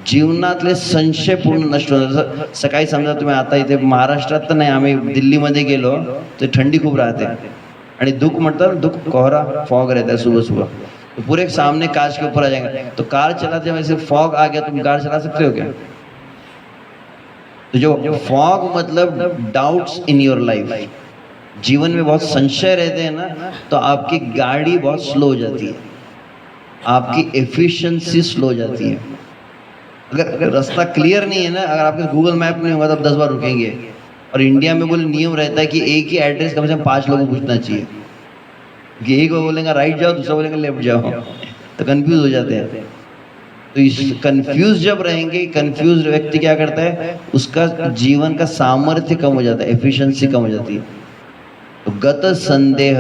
जीवनातले संशय पूर्ण नष्ट होणार। सकाळी समजा तुम्ही आता इथे महाराष्ट्रात तर नाही, आम्ही दिल्लीमध्ये गेलो तर थंडी खूप राहते आणि धूप म्हणतात, धूप कोहरा फॉग रहता है सुबह सुबह, तो पूरे सामने कांच के ऊपर आ जाएंगे। तो कार चलाते वैसे फॉग आ गया, तुम कार चला सकते हो क्या? तो जो फॉग मतलब डाउट्स इन योर लाइफ, जीवन में बहुत संशय रहते हैं ना, तो आपकी गाड़ी बहुत स्लो हो जाती है, आपकी एफिशिएंसी स्लो हो जाती है। अगर रास्ता क्लियर नहीं है ना, अगर आपके गूगल मैप नहीं होगा तो आप 10 बार रुकेंगे। और इंडिया में बोले नियम रहता है कि एक ही एड्रेस कम से कम 5 लोगों को पूछना चाहिए, कि एक बोलेंगे राइट जाओ, दूसरा बोलेंगे लेफ्ट जाओ, तो कंफ्यूज हो जाते हैं। तो इस कंफ्यूज जब रहेंगे, कंफ्यूज व्यक्ति क्या करता है, उसका जीवन का सामर्थ्य कम हो जाता है, एफिशिएंसी कम हो जाती है। तो गत संदेह,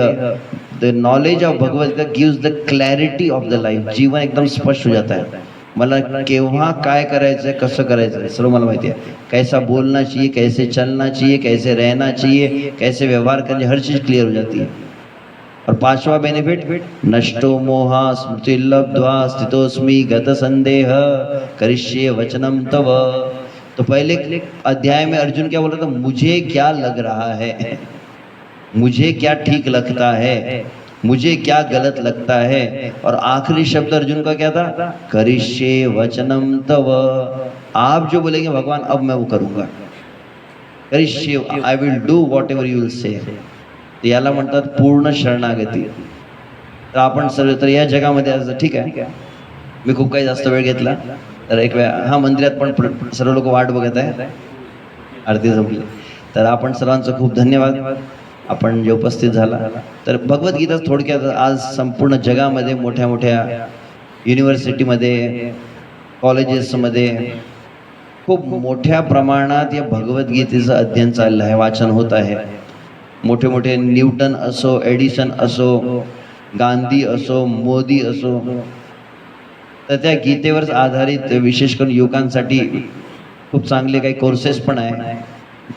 the knowledge of Bhagavad Gita gives the clarity of the life. जीवन एकदम स्पष्ट हो जाता है, मला केव्हा काय करायचं, कसं करायचं सर्व मला माहिती है। कैसा बोलना चाहिए, कैसे चलना चाहिए, कैसे रहना चाहिए, कैसे व्यवहार करना, हर चीज क्लियर हो जाती है। और 5वां बेनिफिट, नष्टो मोहा स्मृतिर्लब्ध्वा स्थितोस्मि गत संदेह करिष्ये वचनम तव। तो पहले अध्याय में अर्जुन क्या बोल रहा था, मुझे क्या लग रहा है, मुझे क्या ठीक लगता है, मुझे क्या गलत लगता है। और आखिरी शब्द अर्जुन का क्या था, करिष्ये वचनम तव। आप जो बोलेंगे भगवान अब मैं वो करूंगा, करिष्ये, I will do what ever you will say. याला म्हणतात पूर्ण शरणागती। तर आपण सर्व तर या जगामध्ये आज ठीक आहे, मी खूप काही जास्त वेळ घेतला, तर एक वेळा हा मंदिरात पण सर्व लोक वाट बघत आहे, आरती जमली, तर आपण सर्वांचं खूप धन्यवाद, आपण जे उपस्थित झाला। तर भगवद्गीता थोडक्यात आज संपूर्ण जगामध्ये मोठ्या मोठ्या युनिव्हर्सिटीमध्ये, कॉलेजेसमध्ये खूप मोठ्या प्रमाणात या भगवद्गीतेचं अध्ययन चाललं आहे, वाचन होत आहे। मोठे मोठे न्यूटन असो, एडिसन असो, गांधी असो, मोदी असो, तर त्या गीतेवर आधारित विशेष करून युवकांसाठी खूप चांगले काही कोर्सेस पण आहे।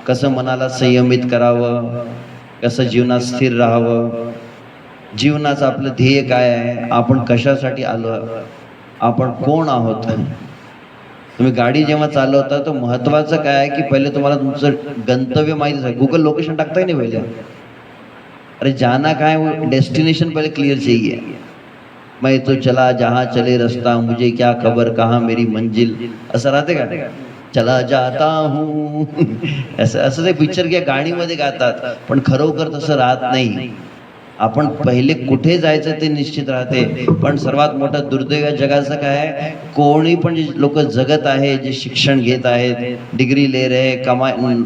कसं मनाला संयमित करावं, कसं जीवनात स्थिर राहावं, जीवनाचं आपलं ध्येय काय आहे, आपण कशासाठी आलो, आपण कोण आहोत। तुम्ही गाडी जेव्हा चालवता तो महत्वाचं काय आहे की पहिले तुम्हाला तुमचं गंतव्य माहिती आहे। गूगल लोकेशन टाकताय नाही पहिले, अरे जाना काय, वो डेस्टिनेशन पहले क्लियर चाहिए। मैं तो चला जहाँ चले रास्ता, मुझे क्या खबर कहाँ मेरी मंजिल, असं राहते का, चला जाता हूँ असं असं ते पिक्चर किंवा गाणीमध्ये गातात, पण खरोखर तसं राहत नाही। आपण पहिले कुठे जायचं ते निश्चित राहते, पण सर्वात मोठं दुर्दैव जगाचं काय आहे, कोणी पण जे लोक जगत आहे, जे शिक्षण घेत आहेत, डिग्री ले रहे,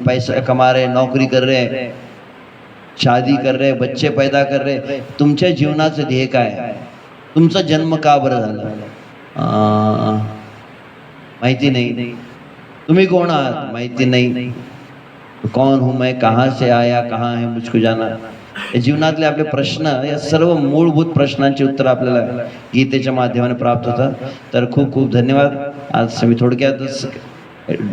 पैसा कमा रहे, नौकरी कर रहे, शादी कर रहे, बच्चे पैदा कर रहे, तुमच्या जीवनाचं ध्येय काय आहे, तुमचा जन्म का बरं झाला माहिती नाही, तुम्ही कोण आहात माहिती नाही, कौन हूँ मैं, कहाँ से आया, कहाँ है मुझको जाना। जीवनातले आपले प्रश्न, या सर्व मूलभूत प्रश्नांची उत्तर आपल्याला गीतेच्या माध्यमाने प्राप्त होतात। तर खूप खूप धन्यवाद। आज मी थोडक्यातच,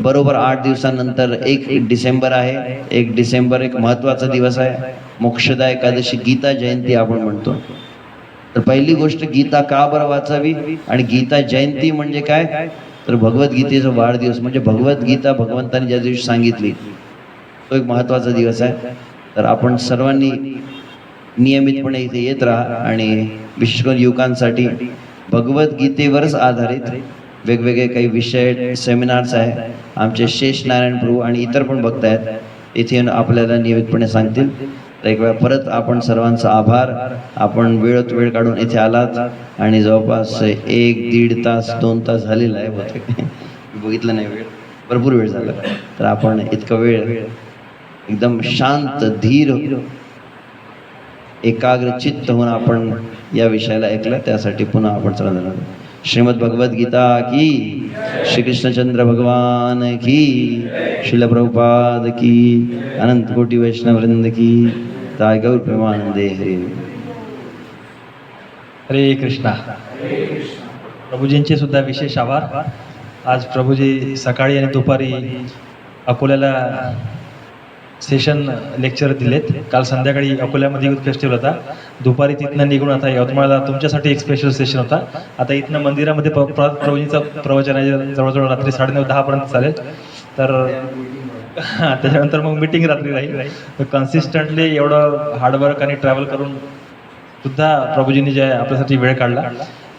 बरोबर 8 दिवसानंतर 1 डिसेंबर आहे, 1 डिसेंबर एक महत्त्वाचा दिवस आहे, मोक्षदा एकादशी, गीता जयंती आपण म्हणतो। तर पहिली गोष्ट, गीता का बरं वाचावी आणि गीता जयंती म्हणजे काय, तर भगवद्गीतेचा वाढदिवस, म्हणजे भगवद्गीता भगवंतांनी ज्या दिवशी सांगितली तो एक महत्त्वाचा दिवस आहे। तर आपण सर्वांनी नियमितपणे इथे येत राहा आणि विशेष करून युवकांसाठी भगवद्गीतेवरच आधारित वेगवेगळे काही विषय, सेमिनार्स आहे, आमचे शेष नारायण प्रभू आणि इतर पण भक्त आहेत, इथे आपल्याला नियमितपणे सांगतील। तर एक वेळा परत आपण सर्वांचा आभार, आपण वेळोत वेळ काढून इथे आलात आणि जवळपास 1-1.5 तास 2 तास झालेला आहे बहुतेक, बघितलं नाही वेळ, भरपूर वेळ झाला। तर आपण इतका वेळ एकदम शांत, धीर, एकाग्र चित्त होऊन आपण या विषयाला ऐकलं, त्यासाठी पुन्हा आपण सर्वांना श्रीमद् भगवद गीता की, श्री कृष्णचंद्र भगवान की, श्रील प्रभुपाद की, अनंत कोटि वैष्णव वृंद की, ताय गौर प्रेमानंदे हरे। हरे कृष्णा। प्रभूजींचे सुद्धा विशेष आभार। आज प्रभूजी सकाळी आणि दुपारी अकोल्याला सेशन लेक्चर दिलेत। काल संध्याकाळी अकोल्यामध्ये युथ फेस्टिवल होता, दुपारी तिथनं निघून आता यवतमाळला तुमच्यासाठी एक स्पेशल सेशन होता। आता इथनं मंदिरामध्ये प्रभूजींचं प्रवचन आहे, जवळजवळ रात्री 9:30-10 पर्यंत चालेल। तर त्याच्यानंतर मग मीटिंग रात्री राहील। कन्सिस्टंटली एवढं हार्डवर्क आणि ट्रॅव्हल करून सुद्धा प्रभूजींनी जे आपल्यासाठी वेळ काढला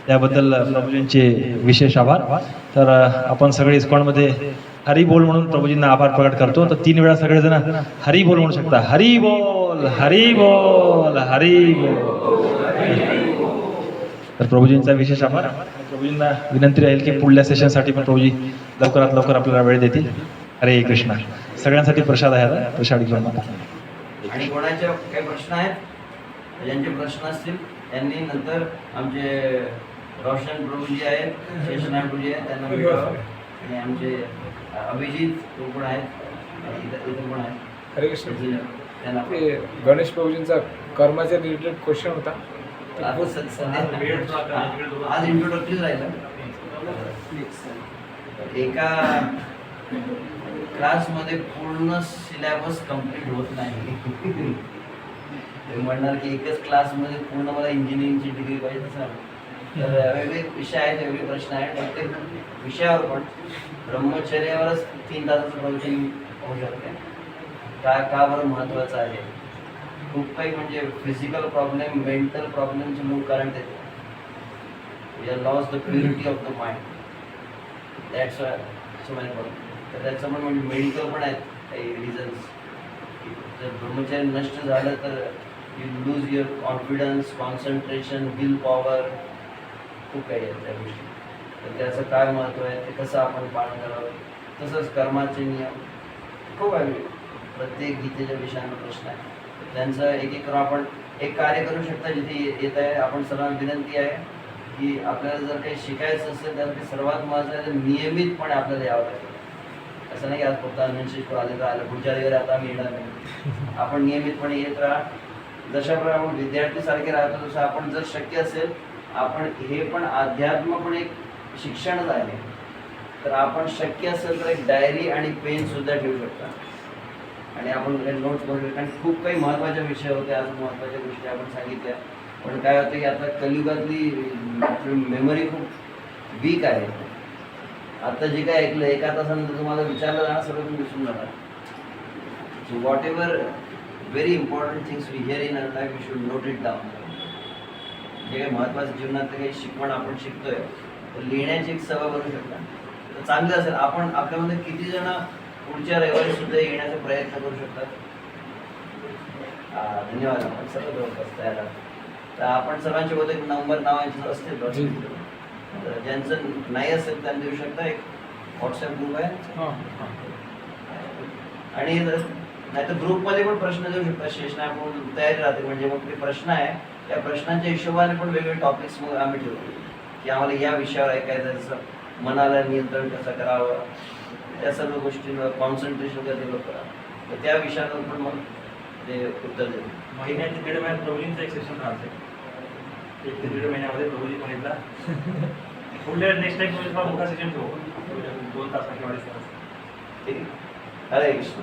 त्याबद्दल प्रभूजींचे विशेष आभार। तर आपण सगळे इस्कॉनमध्ये हरी बोल म्हणून प्रभूजींना आभार प्रकट करतो। तर 3 वेळा सगळेजण हरी बोल म्हणू शकता। हरी बोल, हरी बोल, हरी बोल। तर प्रभूजींचा विशेष आभार। प्रभूजींना विनंती राहील की पुढल्या सेशनसाठी पण प्रभूजी लवकरात लवकर आपल्याला वेळ देतील। हरे कृष्णा। सगळ्यांसाठी प्रसाद आहे, आता प्रसाद घेऊन नका। आणि कोणाचे काही प्रश्न आहेत, ज्यांचे प्रश्न असतील त्यांनी नंतर आमचे रोशन प्रभूजी आहेत, शेषनाथ प्रभूजी आहेत, त्यांना भेटावं। आणि आमचे अभिजित पण आहेत, इतर पण आहेत। हरे कृष्ण। त्यांना ते गणेश प्रभूजींचा कर्माच्या रिलेटेड क्वेश्चन होता। आज इंट्रोडक्टिव्ह राहिलं। एका क्लासमध्ये पूर्ण सिलेबस कंप्लीट होत नाही। ते म्हणणार की एकच क्लासमध्ये पूर्ण मला इंजिनिअरिंगची डिग्री पाहिजे तसं नाही। तर वेगवेगळे विषय आहेत, वेगवेगळे प्रश्न आहेत। प्रत्येक विषयावर पण ब्रह्मचर्यावरच 3 तासाचं प्रवचन होऊ शकते। का बरं महत्त्वाचं आहे? खूप काही म्हणजे फिजिकल प्रॉब्लेम, मेंटल प्रॉब्लेमचे मूळ कारण ते we are lost the purity of the mind. That's so many problem. तर त्याचं पण म्हणजे मेडिकल पण आहेत काही रिझन्स। जर ब्रह्मचर्य नष्ट झालं तर you lose your confidence, concentration, will power, खूप काही आहेत त्या गोष्टी। तर त्याचं काय महत्त्व आहे, ते कसं आपण पालन करावं। तसंच कर्माचे नियम खूप आहे, प्रत्येक गीतेच्या विषयावर प्रश्न आहे। त्यांचं एक एक करून आपण एक कार्य करू शकता जिथे येत आहे। आपण सर्वांना विनंती आहे की आपल्याला जर काही शिकायचं असेल तर सर्वात महत्त्वाचं आहे नियमितपणे आपल्याला यावं लागेल। असं नाही की आज फक्त अनशिष्ट आले तर आलं, पुढच्या दिवशी आता आम्ही येणार नाही। आपण नियमितपणे येत राहा। जशाप्रकारे आपण विद्यार्थीसारखे राहतो तसं आपण जर शक्य असेल, आपण हे पण अध्यात्म पण एक शिक्षणच आहे, तर आपण शक्य असेल तर एक डायरी आणि पेन सुद्धा ठेवू शकता आणि आपण नोट्स बनवू शकतो। आणि खूप काही महत्त्वाचे विषय होते, आज महत्त्वाच्या गोष्टी आपण सांगितल्या। पण काय होतं की आता कलियुगातली मेमरी खूप वीक आहे। आता जे काय ऐकलं एका तासानंतर तुम्हाला विचारलं ना सगळं तुम्ही विसरून जाणार। So whatever very important things we hear in our life we should note it down. जे काही महत्त्वाचं जीवनातलं काही शिकवण आपण शिकतोय तर लिहिण्याची एक सवय बनवू शकता तर चांगलं असेल। आपण आपल्यामध्ये किती जण पुढच्या रविवारी सुद्धा येण्याचा प्रयत्न करू शकतात? धन्यवाद। आपण सर्व जवळपास तयार आहात। तर आपण सर्वांचे बहुतेक नंबर नावांचे असतील, तर ज्यांचं नाही असेल त्यांना देऊ शकता। एक व्हॉट्सअप ग्रुप आहे आणि नाही तर ग्रुपमध्ये पण प्रश्न देऊ शकता। शेषना आपण तयारी राहते, म्हणजे मग ते प्रश्न आहे त्या प्रश्नांच्या हिशोबाने पण वेगवेगळे टॉपिक्स मग आम्ही ठेवतो की आम्हाला या विषयावर ऐकायचं, जसं मनाला नियंत्रण कसं करावं, त्या सर्व गोष्टींवर कॉन्सन्ट्रेशन कसं डेव्हलप करावं, तर त्या विषयावर पण मग ते उत्तर देतो। महिन्याचे 1.5 महिन्यात प्रभूजींचं एक सेशन राहते। 1 ते 1.5 महिन्यामध्ये प्रभूजी पण एकदा पुढल्या नेक्स्ट टाइम तुम्ही मोठा सेशन ठेवू, 2 तास किंवा 2.5 तास। ठीक आहे। हरे कृष्ण।